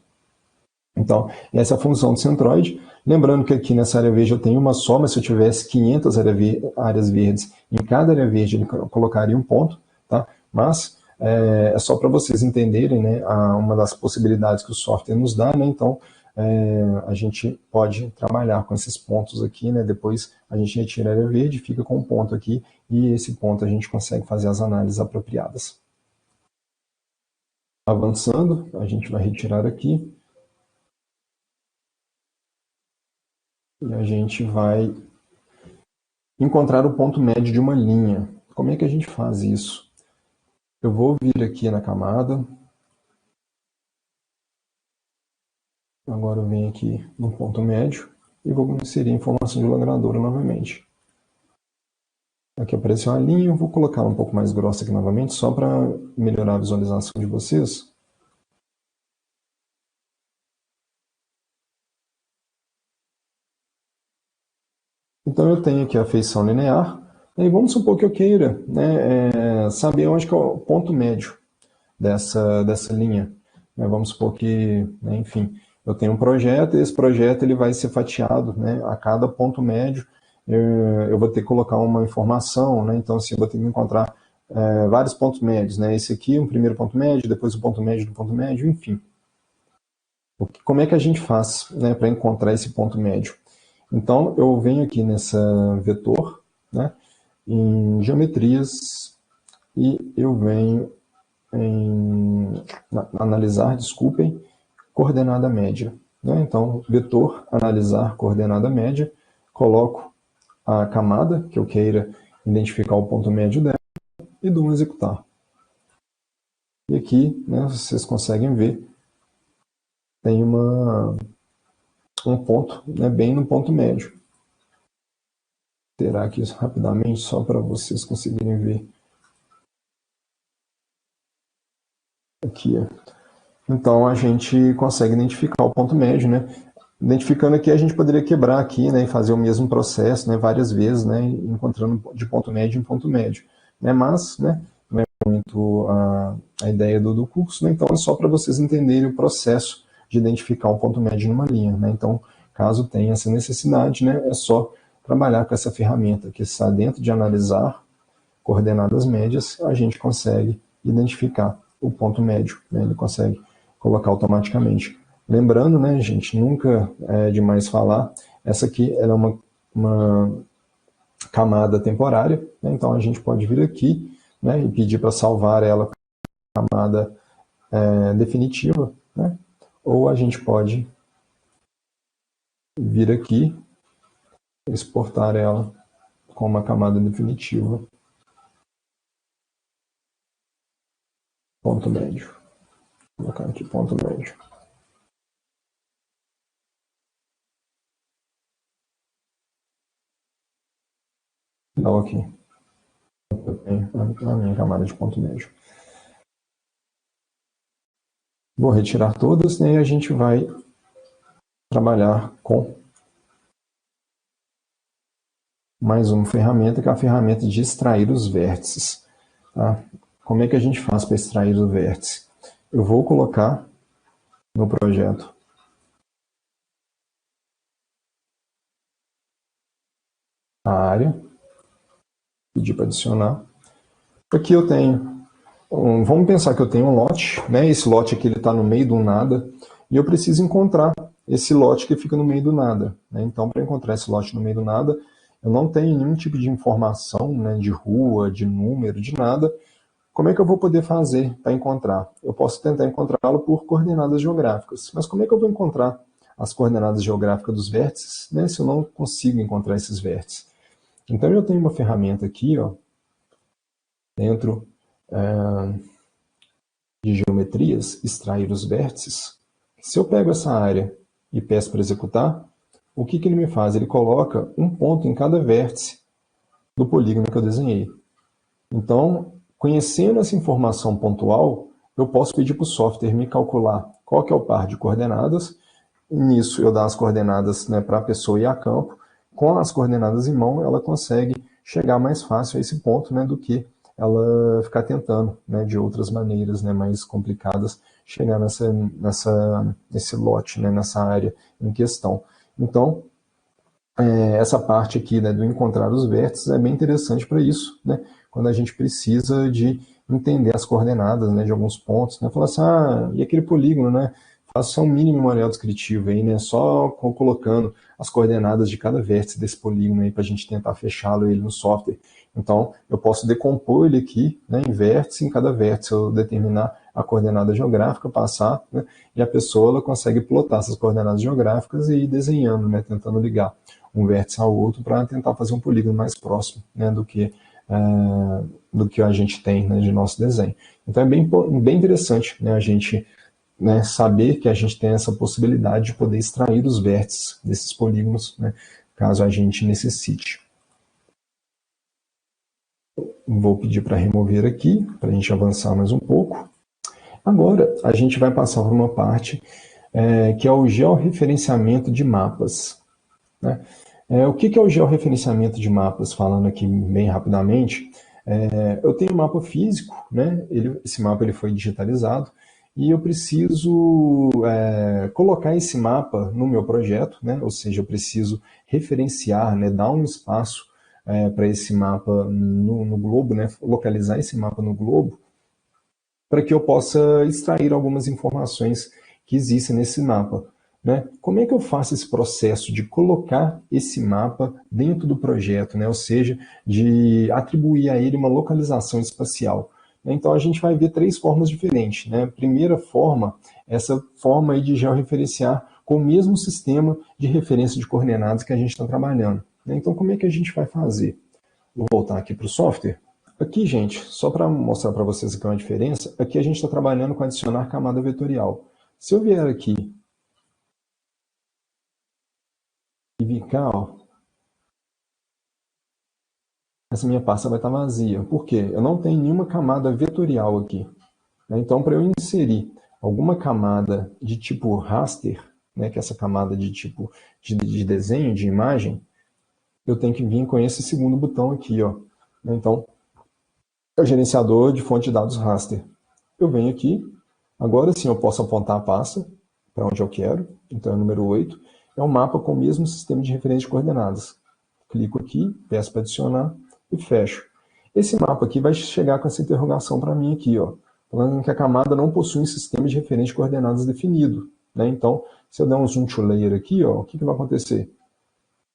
Então, essa é a função do centroide. Lembrando que aqui nessa área verde eu tenho uma só, mas se eu tivesse 500 áreas verdes, em cada área verde ele colocaria um ponto, tá? Mas é só para vocês entenderem, né, uma das possibilidades que o software nos dá, né? Então, a gente pode trabalhar com esses pontos aqui, né? Depois a gente retira a área verde, fica com um ponto aqui, e esse ponto a gente consegue fazer as análises apropriadas. Avançando, a gente vai retirar aqui. E a gente vai encontrar o ponto médio de uma linha. Como é que a gente faz isso? Eu vou vir aqui na camada. Agora eu venho aqui no ponto médio e vou inserir a informação de lagradura novamente. Aqui apareceu uma linha, eu vou colocar ela um pouco mais grossa aqui novamente, só para melhorar a visualização de vocês. Então eu tenho aqui a feição linear, e vamos supor que eu queira, né, saber onde que é o ponto médio dessa linha. Vamos supor que, né, enfim, eu tenho um projeto, e esse projeto ele vai ser fatiado, né, a cada ponto médio, eu vou ter que colocar uma informação, né, então assim, eu vou ter que encontrar vários pontos médios, né, esse aqui, um primeiro ponto médio, depois o ponto médio do ponto médio, enfim. Como é que a gente faz, né, para encontrar esse ponto médio? Então, eu venho aqui nessa vetor, né, em geometrias, e eu venho em analisar, desculpem, coordenada média. Né? Então, vetor, analisar, coordenada média, coloco a camada que eu queira identificar o ponto médio dela e dou um executar. E aqui, né, vocês conseguem ver, tem um ponto, né, bem no ponto médio. Vou tirar aqui rapidamente só para vocês conseguirem ver. Aqui, então a gente consegue identificar o ponto médio, né? Identificando aqui, a gente poderia quebrar aqui, né, e fazer o mesmo processo, né, várias vezes, né, encontrando de ponto médio em ponto médio, né? Mas, né, não é muito a ideia do curso, né? Então é só para vocês entenderem o processo de identificar um ponto médio numa linha, né? Então, caso tenha essa necessidade, né, é só trabalhar com essa ferramenta que está dentro de analisar coordenadas médias, a gente consegue identificar o ponto médio, né? Ele consegue colocar automaticamente Lembrando, né, gente, nunca é demais falar, essa aqui ela é uma camada temporária, né, então a gente pode vir aqui, né, e pedir para salvar ela para camada definitiva, né, ou a gente pode vir aqui, exportar ela com uma camada definitiva, ponto médio. Vou colocar aqui ponto médio. Dá aqui. Eu tenho a minha camada de ponto médio. Vou retirar todas, né, e a gente vai trabalhar com mais uma ferramenta, que é a ferramenta de extrair os vértices. Tá? Como é que a gente faz para extrair o vértice? Eu vou colocar no projeto a área, pedir para adicionar. Aqui eu tenho, vamos pensar que eu tenho um lote, né? Esse lote aqui está no meio do nada, e eu preciso encontrar esse lote que fica no meio do nada. Né? Então, para encontrar esse lote no meio do nada, eu não tenho nenhum tipo de informação, né, de rua, de número, de nada. Como é que eu vou poder fazer para encontrar? Eu posso tentar encontrá-lo por coordenadas geográficas, mas como é que eu vou encontrar as coordenadas geográficas dos vértices, né, se eu não consigo encontrar esses vértices? Então eu tenho uma ferramenta aqui, ó, dentro de geometrias, extrair os vértices. Se eu pego essa área e peço para executar, o que ele me faz? Ele coloca um ponto em cada vértice do polígono que eu desenhei. Então, conhecendo essa informação pontual, eu posso pedir para o software me calcular qual que é o par de coordenadas. Nisso, eu dar as coordenadas, né, para a pessoa ir a campo. Com as coordenadas em mão, ela consegue chegar mais fácil a esse ponto, né, do que ela ficar tentando, né, de outras maneiras, né, mais complicadas, chegar nesse lote, né, nessa área em questão. Então, essa parte aqui, né, do encontrar os vértices é bem interessante para isso, né, quando a gente precisa de entender as coordenadas, né, de alguns pontos, né, falar assim, e aquele polígono, né, faça só um mini memorial descritivo aí, né, só colocando as coordenadas de cada vértice desse polígono aí para a gente tentar fechá-lo ele no software. Então, eu posso decompor ele aqui, né, em vértice, em cada vértice eu determinar a coordenada geográfica, passar, né, e a pessoa ela consegue plotar essas coordenadas geográficas e ir desenhando, né, tentando ligar um vértice ao outro para tentar fazer um polígono mais próximo, né, do que a gente tem, né, de nosso desenho. Então é bem interessante, né, a gente, né, saber que a gente tem essa possibilidade de poder extrair os vértices desses polígonos, né, caso a gente necessite. Vou pedir para remover aqui, para a gente avançar mais um pouco. Agora, a gente vai passar por uma parte que é o georreferenciamento de mapas. Né? O que é o georreferenciamento de mapas? Falando aqui bem rapidamente, eu tenho um mapa físico, né? Esse mapa ele foi digitalizado, e eu preciso colocar esse mapa no meu projeto, né? Ou seja, eu preciso referenciar, né? Dar um espaço para esse mapa no globo, né? Localizar esse mapa no globo, para que eu possa extrair algumas informações que existem nesse mapa. Né? Como é que eu faço esse processo de colocar esse mapa dentro do projeto, né? Ou seja, de atribuir a ele uma localização espacial? Então a gente vai ver três formas diferentes. Né? Primeira forma, essa forma aí de georreferenciar com o mesmo sistema de referência de coordenadas que a gente está trabalhando. Né? Então como é que a gente vai fazer? Vou voltar aqui para o software. Aqui, gente, só para mostrar para vocês aqui uma diferença, aqui a gente está trabalhando com adicionar camada vetorial. Se eu vier aqui e vir cá, ó, essa minha pasta vai estar vazia. Por quê? Eu não tenho nenhuma camada vetorial aqui. Né? Então, para eu inserir alguma camada de tipo raster, né, que é essa camada de tipo de desenho, de imagem, eu tenho que vir com esse segundo botão aqui. Ó. Então, é o gerenciador de fonte de dados raster. Eu venho aqui, agora sim eu posso apontar a pasta para onde eu quero, então é o número 8, é um mapa com o mesmo sistema de referência de coordenadas. Clico aqui, peço para adicionar e fecho. Esse mapa aqui vai chegar com essa interrogação para mim aqui, ó, falando que a camada não possui um sistema de referência de coordenadas definido. né? Então, se eu der um zoom to layer aqui, ó, o que vai acontecer?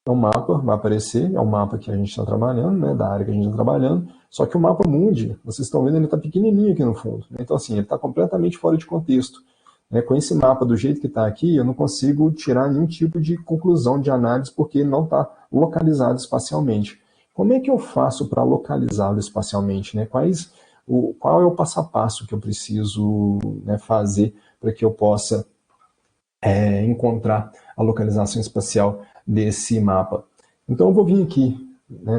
É um mapa, vai aparecer, é um mapa que a gente está trabalhando, né, da área que a gente está trabalhando, só que o mapa mundi, vocês estão vendo, ele está pequenininho aqui no fundo. Né? Então, assim, ele está completamente fora de contexto. Né? Com esse mapa do jeito que está aqui, eu não consigo tirar nenhum tipo de conclusão de análise, porque ele não está localizado espacialmente. Como é que eu faço para localizá-lo espacialmente? Né? Qual é o passo a passo que eu preciso, né, fazer para que eu possa encontrar a localização espacial desse mapa? Então eu vou vir aqui, né,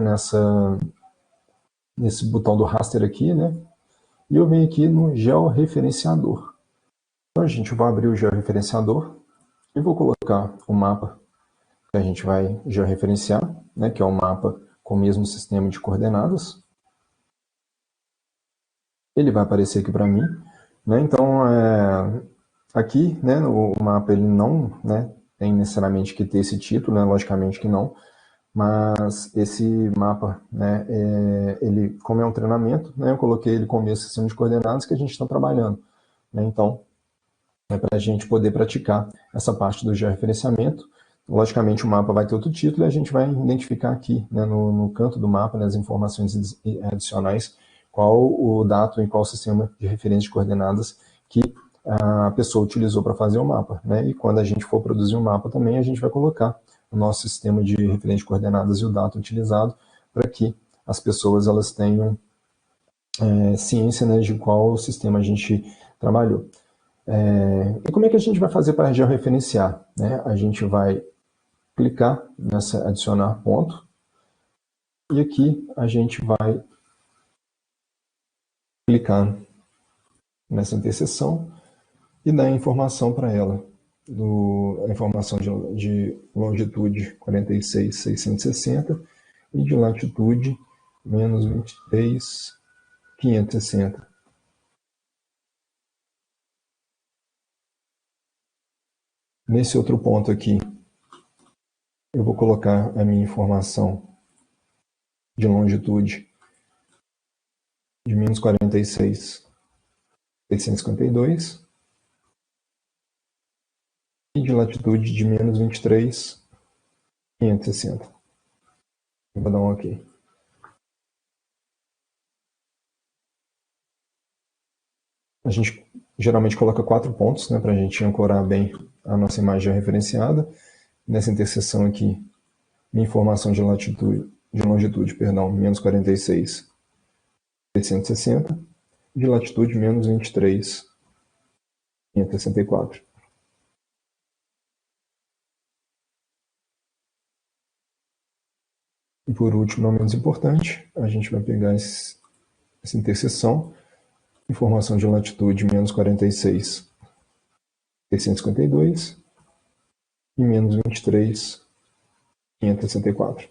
nesse botão do raster aqui, né, e eu venho aqui no georreferenciador. Então, gente, eu vou abrir o georreferenciador e vou colocar o mapa que a gente vai georreferenciar, né, que é o mapa com o mesmo sistema de coordenadas. Ele vai aparecer aqui para mim, né? Então, aqui, né, o mapa ele não, né, tem necessariamente que ter esse título, né? Logicamente que não, mas esse mapa, né, ele, como é um treinamento, né, eu coloquei ele como esse sistema de coordenadas que a gente está trabalhando, né? Então, é para a gente poder praticar essa parte do georreferenciamento. Logicamente, o mapa vai ter outro título e a gente vai identificar aqui, né, no canto do mapa, nas informações adicionais, qual o dado e qual o sistema de referência de coordenadas que a pessoa utilizou para fazer o mapa. Né? E quando a gente for produzir um mapa também, a gente vai colocar o nosso sistema de referência de coordenadas e o dado utilizado para que as pessoas elas tenham ciência, né, de qual sistema a gente trabalhou. E como é que a gente vai fazer para georreferenciar? Né? A gente vai clicar nessa adicionar ponto e aqui a gente vai clicar nessa interseção e dar informação para ela, a informação de longitude 46.660 e de latitude menos 23.560. Nesse outro ponto aqui, eu vou colocar a minha informação de longitude de menos 46.852 e de latitude de menos 23.560. Vou dar um OK. A gente geralmente coloca 4 pontos, né, para a gente ancorar bem a nossa imagem referenciada. Nessa interseção aqui, minha informação de longitude, perdão, menos 46.860, de latitude menos 23.564. E por último, não menos importante, a gente vai pegar essa interseção, informação de latitude menos 46.652 e menos 23.564.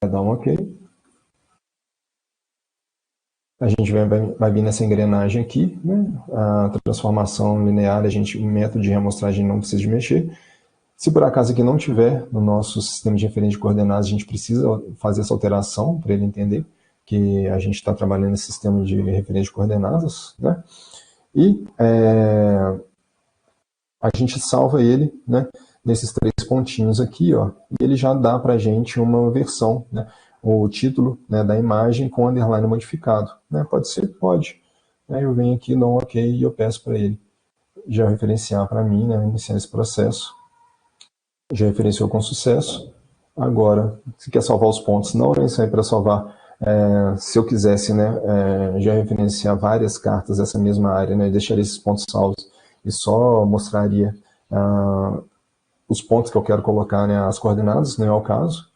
Vai dar um OK. A gente vai vir nessa engrenagem aqui, né? A transformação linear, o método de reamostragem não precisa de mexer. Se por acaso aqui não tiver no nosso sistema de referência de coordenadas, a gente precisa fazer essa alteração para ele entender que a gente está trabalhando nesse sistema de referência de coordenadas, né? E a gente salva ele, né, nesses 3 pontinhos aqui, ó, e ele já dá para a gente uma versão, né, o título, né, da imagem com underline modificado. Né? Pode ser? Pode. Eu venho aqui, dou um OK e eu peço para ele já referenciar para mim, né, iniciar esse processo. Já referenciou com sucesso. Agora, se quer salvar os pontos, não é isso aí para salvar. Se eu quisesse, né, já referenciar várias cartas dessa mesma área, né, deixaria esses pontos salvos e só mostraria os pontos que eu quero colocar, né, as coordenadas, não é o caso.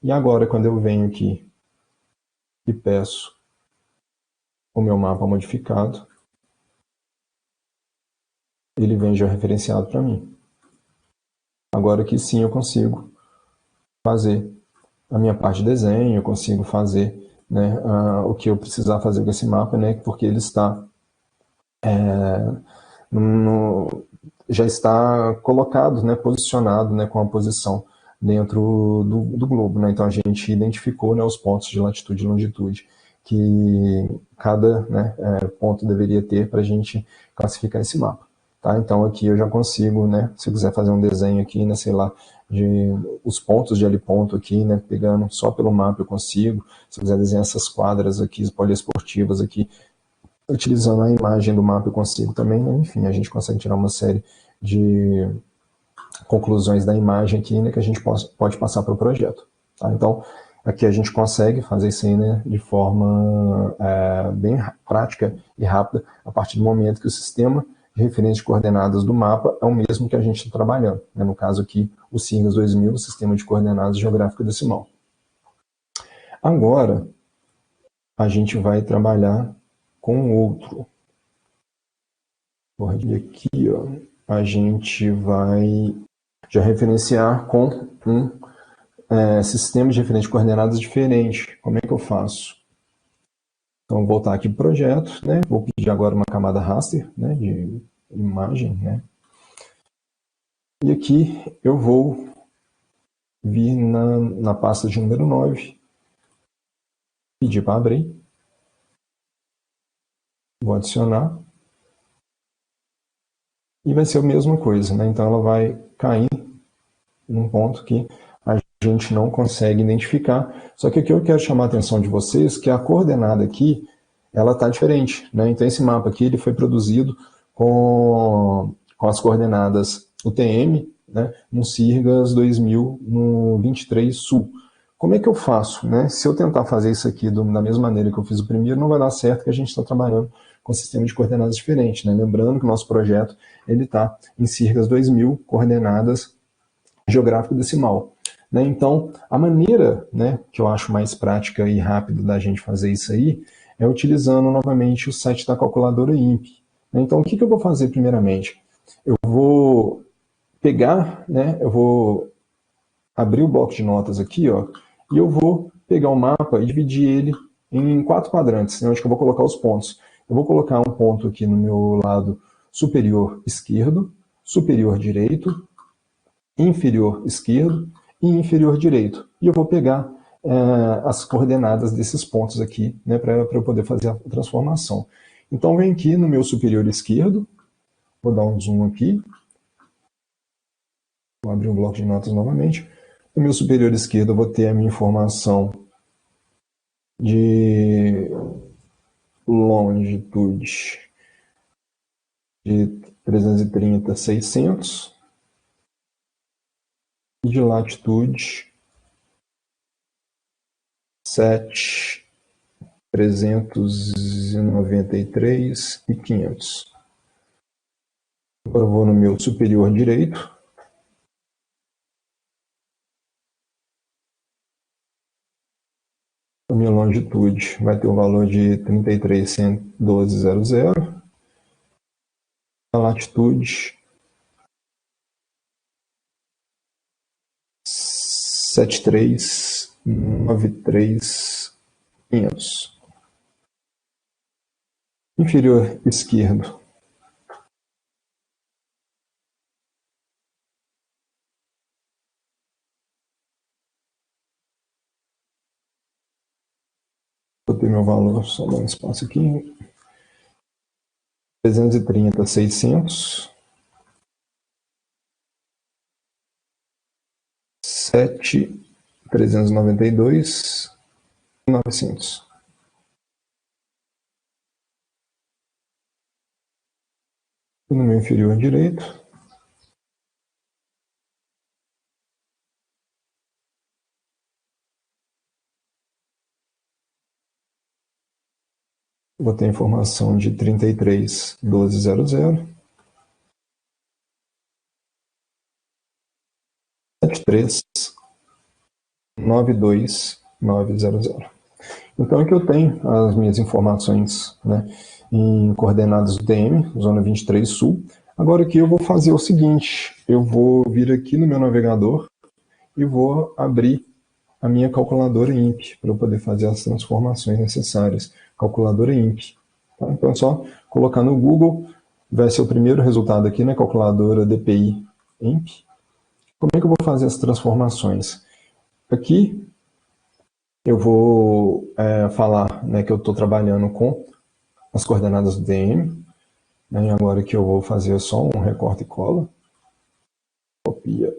E agora, quando eu venho aqui e peço o meu mapa modificado, ele vem já referenciado para mim. Agora aqui sim eu consigo fazer a minha parte de desenho, eu consigo fazer, né, o que eu precisar fazer com esse mapa, né, porque ele está já está colocado, né, posicionado, né, com a posição dentro do globo. Né? Então a gente identificou, né, os pontos de latitude e longitude que cada, né, ponto deveria ter para a gente classificar esse mapa. Tá? Então aqui eu já consigo, né, se eu quiser fazer um desenho aqui, né, sei lá, de os pontos de L ponto aqui, né, pegando só pelo mapa eu consigo. Se eu quiser desenhar essas quadras aqui, poliesportivas aqui, utilizando a imagem do mapa eu consigo também, né? Enfim, a gente consegue tirar uma série de conclusões da imagem aqui, né, que a gente pode passar para o projeto. Tá? Então, aqui a gente consegue fazer isso aí, né, de forma bem prática e rápida, a partir do momento que o sistema de referência de coordenadas do mapa é o mesmo que a gente está trabalhando. Né? No caso aqui, o SIGAS 2000, o Sistema de Coordenadas Geográfico Decimal. Agora, a gente vai trabalhar com outro. Vou aqui, ó. A gente vai já referenciar com um sistema de referência de coordenadas diferente. Como é que eu faço? Então, vou voltar aqui para o projeto, né? Vou pedir agora uma camada raster, né, de imagem, né? E aqui eu vou vir na pasta de número 9, pedir para abrir, vou adicionar, e vai ser a mesma coisa, né? Então ela vai cair num ponto que a gente não consegue identificar. Só que aqui eu quero chamar a atenção de vocês que a coordenada aqui, ela está diferente, né? Então esse mapa aqui ele foi produzido com as coordenadas UTM, né, no SIRGAS 2000, no 23 Sul. Como é que eu faço? Né? Se eu tentar fazer isso aqui da mesma maneira que eu fiz o primeiro, não vai dar certo, que a gente está trabalhando com um sistema de coordenadas diferente. Né? Lembrando que o nosso projeto está em SIRGAS 2000, coordenadas geográfico decimal. Né? Então, a maneira, né, que eu acho mais prática e rápida da gente fazer isso aí é utilizando novamente o site da calculadora INPE. Então, o que eu vou fazer primeiramente? Eu vou pegar, né, eu vou abrir o bloco de notas aqui, ó, e eu vou pegar o mapa e dividir ele em 4 quadrantes, né, onde eu vou colocar os pontos. Eu vou colocar um ponto aqui no meu lado superior esquerdo, superior direito, inferior esquerdo e inferior direito. E eu vou pegar as coordenadas desses pontos aqui, né, para eu poder fazer a transformação. Então, vem aqui no meu superior esquerdo, vou dar um zoom aqui, vou abrir um bloco de notas novamente. No meu superior esquerdo, eu vou ter a minha informação de longitude de 330, 600 e de latitude 7, 393 e 500. Agora eu vou no meu superior direito. A minha longitude vai ter o valor de 33.112,00. A latitude 7393.500. Inferior esquerdo. Vou ter meu valor, só dar um espaço aqui. 330, 600. 7, 392, 900. E no meu inferior direito, vou ter a informação de 33.12.00, 73.92.900. Então aqui eu tenho as minhas informações, né, em coordenadas do TM, zona 23 Sul. Agora aqui eu vou fazer o seguinte, eu vou vir aqui no meu navegador e vou abrir a minha calculadora INPE para eu poder fazer as transformações necessárias. Calculadora INPE. Tá? Então é só colocar no Google, vai ser o primeiro resultado aqui, né, calculadora DPI INPE. Como é que eu vou fazer as transformações? Aqui eu vou falar, né, que eu estou trabalhando com as coordenadas do DM. E agora que eu vou fazer só um recorte e cola. Copia,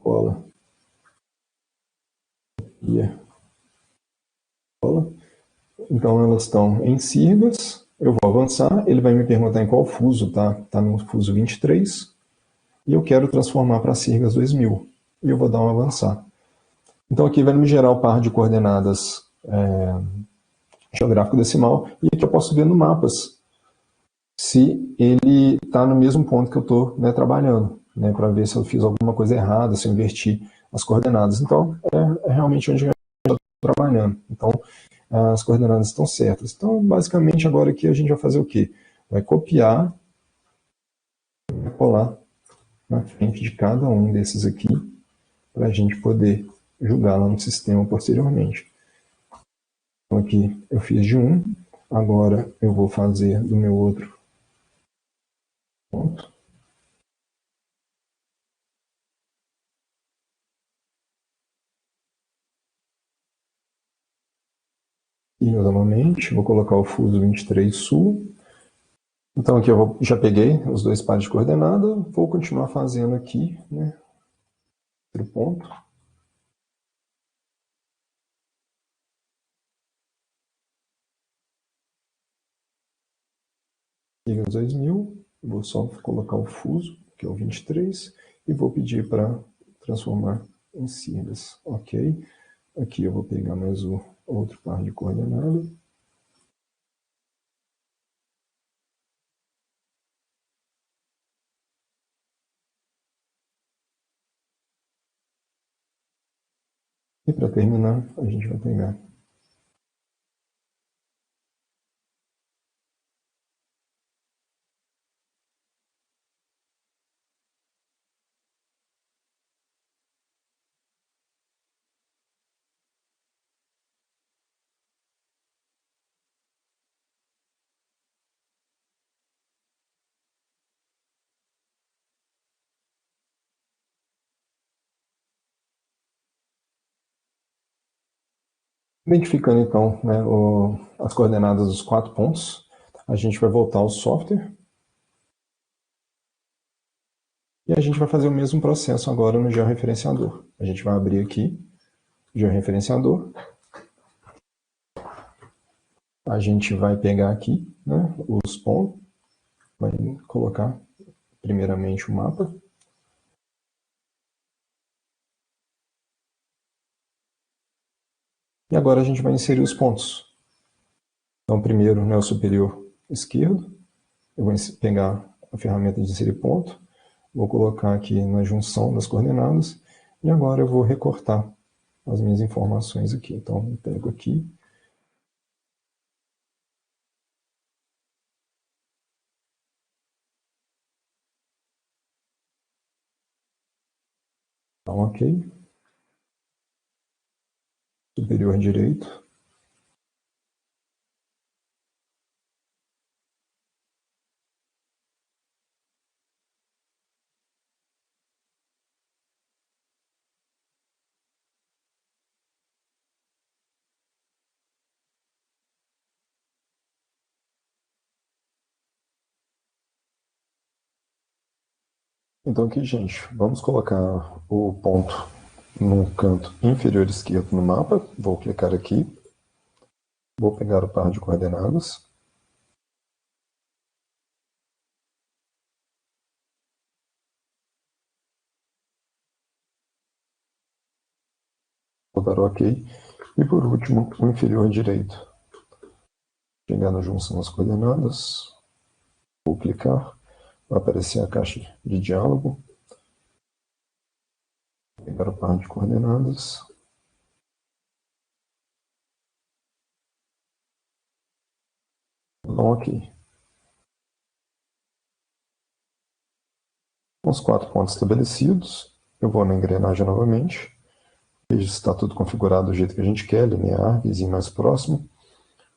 cola, copia, cola. Então elas estão em Sirgas. Eu vou avançar, ele vai me perguntar em qual fuso, tá? Tá no fuso 23. E eu quero transformar para Sirgas 2000. E eu vou dar um avançar. Então aqui vai me gerar o par de coordenadas geográfico decimal. E aqui eu posso ver no mapas se ele está no mesmo ponto que eu estou, né, trabalhando, né, para ver se eu fiz alguma coisa errada, se eu inverti as coordenadas. Então, é realmente onde eu estou trabalhando. Então, as coordenadas estão certas. Então, basicamente, agora aqui a gente vai fazer o quê? Vai copiar, vai colar na frente de cada um desses aqui, para a gente poder jogar lá no sistema posteriormente. Então, aqui eu fiz de um, agora eu vou fazer do meu outro ponto. E novamente, vou colocar o fuso 23 sul. Então aqui já peguei os dois pares de coordenada, vou continuar fazendo aqui, né, outro ponto. Liga os 2000, vou só colocar o fuso, que é o 23, e vou pedir para transformar em siglas, ok? Aqui eu vou pegar mais o outro par de coordenada. E para terminar, a gente vai pegar identificando então, né, as coordenadas dos 4 pontos, a gente vai voltar ao software e a gente vai fazer o mesmo processo agora no georreferenciador. A gente vai abrir aqui o georreferenciador, a gente vai pegar aqui, né, os pontos, vai colocar primeiramente o mapa. E agora a gente vai inserir os pontos. Então, primeiro, no superior esquerdo, eu vou pegar a ferramenta de inserir ponto, vou colocar aqui na junção das coordenadas, e agora eu vou recortar as minhas informações aqui. Então, eu pego aqui, dá um OK, superior direito, então aqui, gente, vamos colocar o ponto no canto inferior esquerdo no mapa, vou clicar aqui, vou pegar o par de coordenadas, vou dar OK, e por último, o inferior direito. Chegar na junção das coordenadas, vou clicar, vai aparecer a caixa de diálogo, pegar o par de coordenadas, vou dar um OK. Com os 4 pontos estabelecidos, eu vou na engrenagem novamente, vejo se está tudo configurado do jeito que a gente quer, linear, vizinho mais próximo,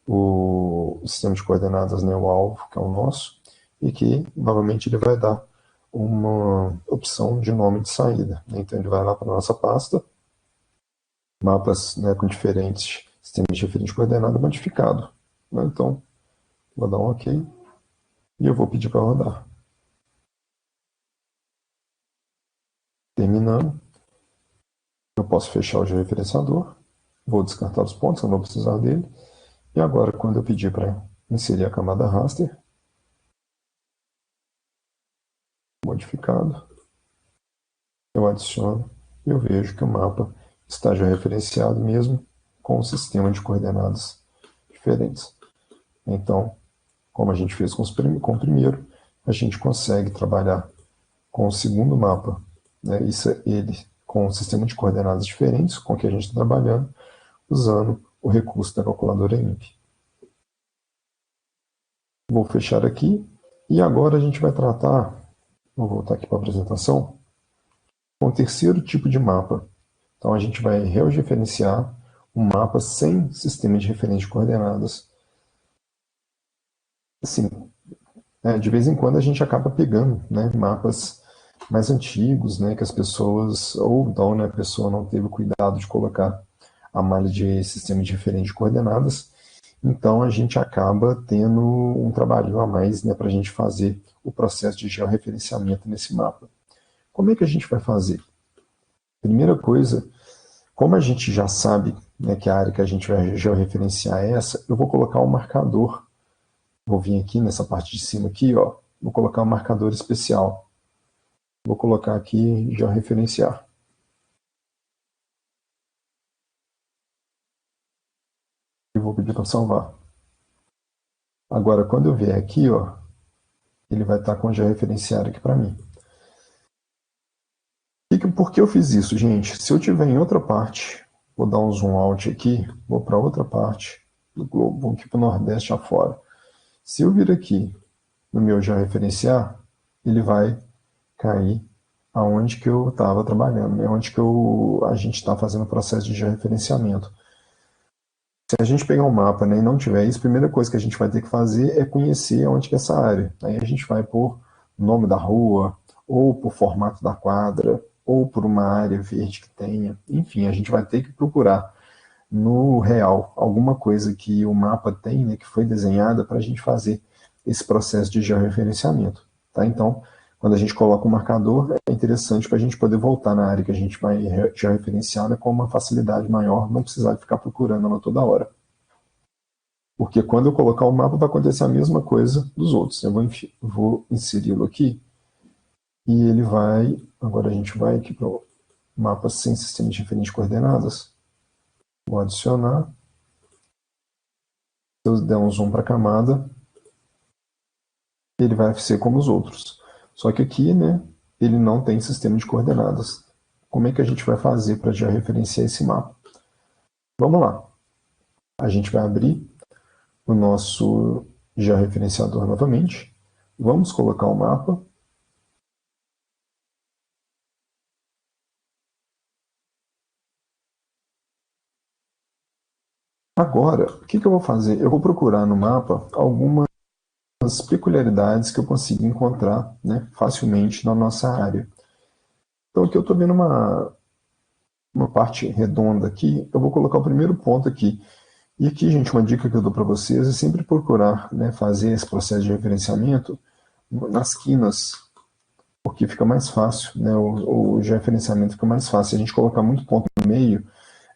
o sistema de coordenadas, né, o alvo, que é o nosso, e que novamente ele vai dar uma opção de nome de saída. Então ele vai lá para a nossa pasta, mapas, né, com diferentes sistemas de referência de coordenada modificado. Né? Então, vou dar um OK. e eu vou pedir para rodar. Terminando, eu posso fechar o georreferenciador, vou descartar os pontos, eu não vou precisar dele, e agora quando eu pedir para inserir a camada raster, modificado, eu adiciono e eu vejo que o mapa está já referenciado mesmo com um sistema de coordenadas diferentes. Então, como a gente fez com o primeiro, a gente consegue trabalhar com o segundo mapa, né? Isso é ele com um sistema de coordenadas diferentes com que a gente está trabalhando, usando o recurso da calculadora IMP. Vou fechar aqui e agora a gente vai tratar, vou voltar aqui para a apresentação, com o terceiro tipo de mapa. Então a gente vai referenciar um mapa sem sistema de referência de coordenadas. Assim, de vez em quando a gente acaba pegando, né, mapas mais antigos, né, que as pessoas, ou então, né, a pessoa não teve o cuidado de colocar a malha de sistema de referência de coordenadas, então a gente acaba tendo um trabalho a mais, né, para a gente fazer o processo de georreferenciamento nesse mapa. Como é que a gente vai fazer? Primeira coisa, como a gente já sabe, né, que a área que a gente vai georreferenciar é essa, eu vou colocar um marcador. Vou vir aqui nessa parte de cima aqui, ó, vou colocar um marcador especial. Vou colocar aqui georreferenciar. E vou pedir para salvar. Agora, quando eu vier aqui, ó, ele vai estar com georreferenciar aqui para mim. Por que eu fiz isso, gente? Se eu tiver em outra parte, vou dar um zoom out aqui, vou para outra parte do globo, vou aqui para o Nordeste afora. Se eu vir aqui no meu georreferenciar, ele vai cair aonde que eu estava trabalhando, né? Onde que a gente está fazendo o processo de georreferenciamento. Se a gente pegar um mapa, né, e não tiver isso, a primeira coisa que a gente vai ter que fazer é conhecer onde que é essa área. Aí a gente vai por nome da rua, ou por formato da quadra, ou por uma área verde que tenha. Enfim, a gente vai ter que procurar no real alguma coisa que o mapa tem, né, que foi desenhada para a gente fazer esse processo de georreferenciamento. Tá? Então, quando a gente coloca um marcador, é interessante para a gente poder voltar na área que a gente vai georreferenciar, né, com uma facilidade maior, não precisar ficar procurando ela toda hora. Porque quando eu colocar o mapa, vai acontecer a mesma coisa dos outros. Eu vou inseri-lo aqui e ele vai. Agora a gente vai aqui para o mapa sem sistema de referência de coordenadas. Vou adicionar. Se eu der um zoom para a camada, ele vai ser como os outros. Só que aqui, né, ele não tem sistema de coordenadas. Como é que a gente vai fazer para já referenciar esse mapa? Vamos lá. A gente vai abrir o nosso georreferenciador novamente. Vamos colocar o mapa. Agora, o que eu vou fazer? Eu vou procurar no mapa algumas peculiaridades que eu consigo encontrar, né, facilmente na nossa área. Então aqui eu estou vendo uma parte redonda aqui. Eu vou colocar o primeiro ponto aqui. E aqui, gente, uma dica que eu dou para vocês é sempre procurar, né, fazer esse processo de referenciamento nas quinas, porque fica mais fácil, né, o georreferenciamento fica mais fácil. Se a gente colocar muito ponto no meio,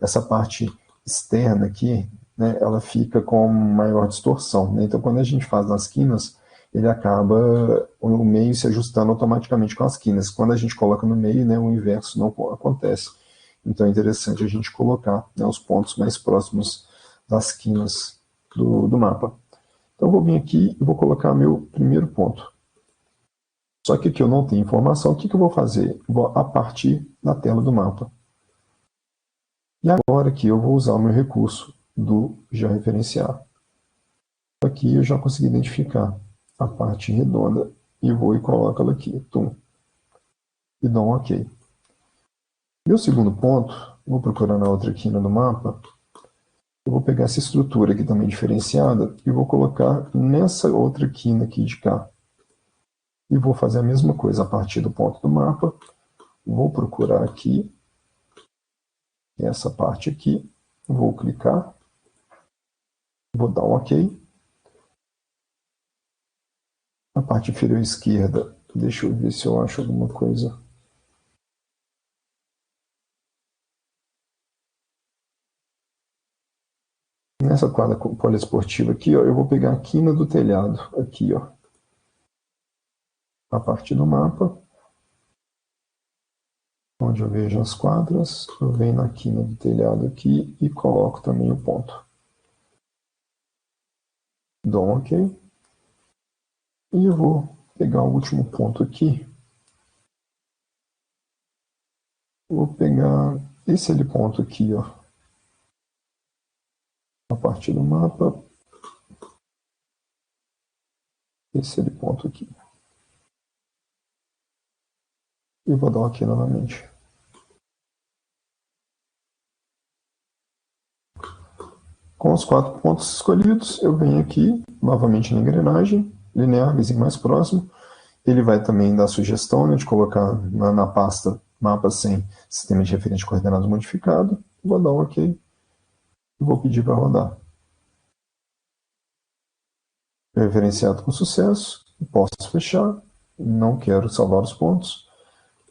essa parte externa aqui, né, ela fica com maior distorção. Né? Então, quando a gente faz nas quinas, ele acaba o meio se ajustando automaticamente com as quinas. Quando a gente coloca no meio, né, o inverso não acontece. Então, é interessante a gente colocar, né, os pontos mais próximos das quinas do mapa. Então, eu vou vir aqui e vou colocar meu primeiro ponto. Só que aqui eu não tenho informação. O que eu vou fazer? Vou a partir da tela do mapa. E agora aqui eu vou usar o meu recurso do georreferenciar. Aqui eu já consegui identificar a parte redonda e vou e coloco ela aqui, tum, e dou um OK. Meu segundo ponto, vou procurar na outra quina do mapa, eu vou pegar essa estrutura aqui também diferenciada e vou colocar nessa outra quina aqui de cá. E vou fazer a mesma coisa a partir do ponto do mapa, vou procurar aqui, essa parte aqui, vou clicar, vou dar um OK. Na parte inferior esquerda, deixa eu ver se eu acho alguma coisa. Nessa quadra poliesportiva aqui, ó, eu vou pegar a quina do telhado, aqui, ó. A parte do mapa, onde eu vejo as quadras, eu venho na quina do telhado aqui e coloco também o ponto. Dou um OK. E eu vou pegar o último ponto aqui. Vou pegar esse ponto aqui, ó. A parte do mapa. Esse ponto aqui. E vou dar um OK novamente. Com os 4 pontos escolhidos, eu venho aqui, novamente na engrenagem, linear, vizinho mais próximo. Ele vai também dar sugestão, né, de colocar na pasta mapa sem sistema de referência de coordenadas modificado. Vou dar um OK e vou pedir para rodar. Referenciado com sucesso, posso fechar, não quero salvar os pontos.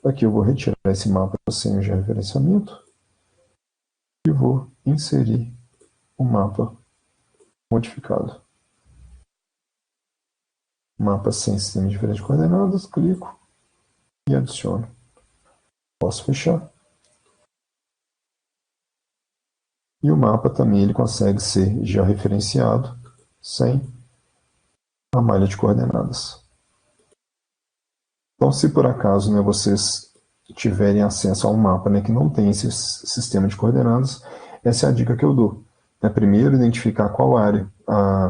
Aqui eu vou retirar esse mapa sem o georreferenciamento e vou inserir o mapa modificado. Mapa sem sistema de referência de coordenadas, clico e adiciono. Posso fechar. E o mapa também ele consegue ser georreferenciado sem a malha de coordenadas. Então, se por acaso, né, vocês tiverem acesso a um mapa, né, que não tem esse sistema de coordenadas, essa é a dica que eu dou. Primeiro, identificar qual área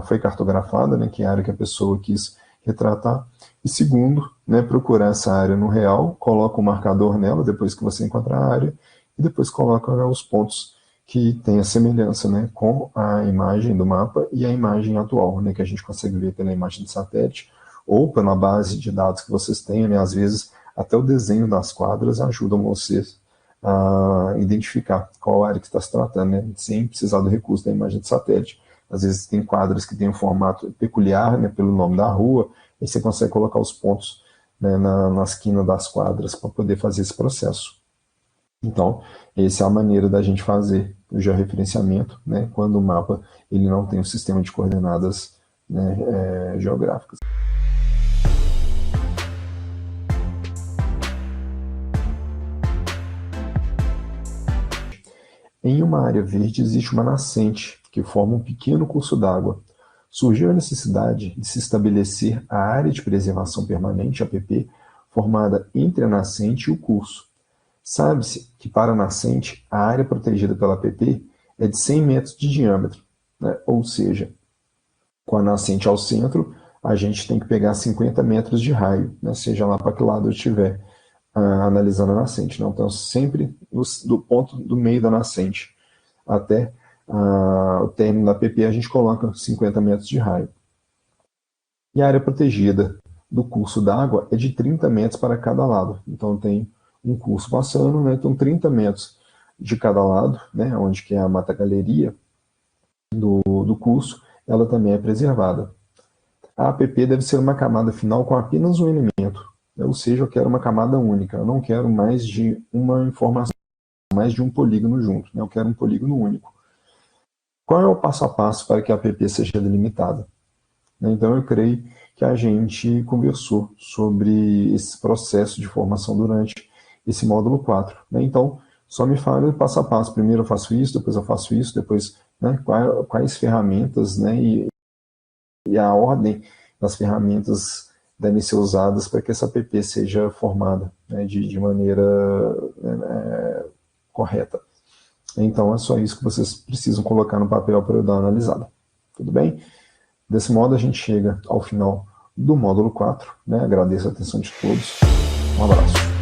foi cartografada, né, que é a área que a pessoa quis retratar. E segundo, né, procurar essa área no real, coloca um marcador nela depois que você encontrar a área, e depois coloca, né, os pontos que têm a semelhança, né, com a imagem do mapa e a imagem atual, né, que a gente consegue ver pela imagem de satélite, ou pela base de dados que vocês tenham, né, às vezes até o desenho das quadras ajudam vocês a identificar qual área que está se tratando, né, sem precisar do recurso da imagem de satélite. Às vezes tem quadras que têm um formato peculiar, né, pelo nome da rua, e você consegue colocar os pontos, né, na esquina das quadras para poder fazer esse processo. Então, essa é a maneira da gente fazer o georreferenciamento, né, quando o mapa ele não tem um sistema de coordenadas, né, geográficas. Em uma área verde existe uma nascente que forma um pequeno curso d'água. Surgiu a necessidade de se estabelecer a área de preservação permanente, APP, formada entre a nascente e o curso. Sabe-se que para a nascente, a área protegida pela APP é de 100 metros de diâmetro, né? Ou seja, com a nascente ao centro, a gente tem que pegar 50 metros de raio, né? Seja lá para que lado eu estiver analisando a nascente. Não? Então, sempre do ponto do meio da nascente até o término da PP, a gente coloca 50 metros de raio. E a área protegida do curso d'água é de 30 metros para cada lado. Então, tem um curso passando, né? Então 30 metros de cada lado, né? Onde que é a mata-galeria do curso, ela também é preservada. A APP deve ser uma camada final com apenas um elemento, ou seja, eu quero uma camada única, eu não quero mais de uma informação, mais de um polígono junto, né? Eu quero um polígono único. Qual é o passo a passo para que a APP seja delimitada? Então, eu creio que a gente conversou sobre esse processo de formação durante esse módulo 4. Então, só me fale passo a passo. Primeiro eu faço isso, depois eu faço isso, depois, né, quais ferramentas, né, e a ordem das ferramentas devem ser usadas para que essa APP seja formada, né, de maneira correta. Então, é só isso que vocês precisam colocar no papel para eu dar uma analisada. Tudo bem? Desse modo, a gente chega ao final do módulo 4. Né? Agradeço a atenção de todos. Um abraço.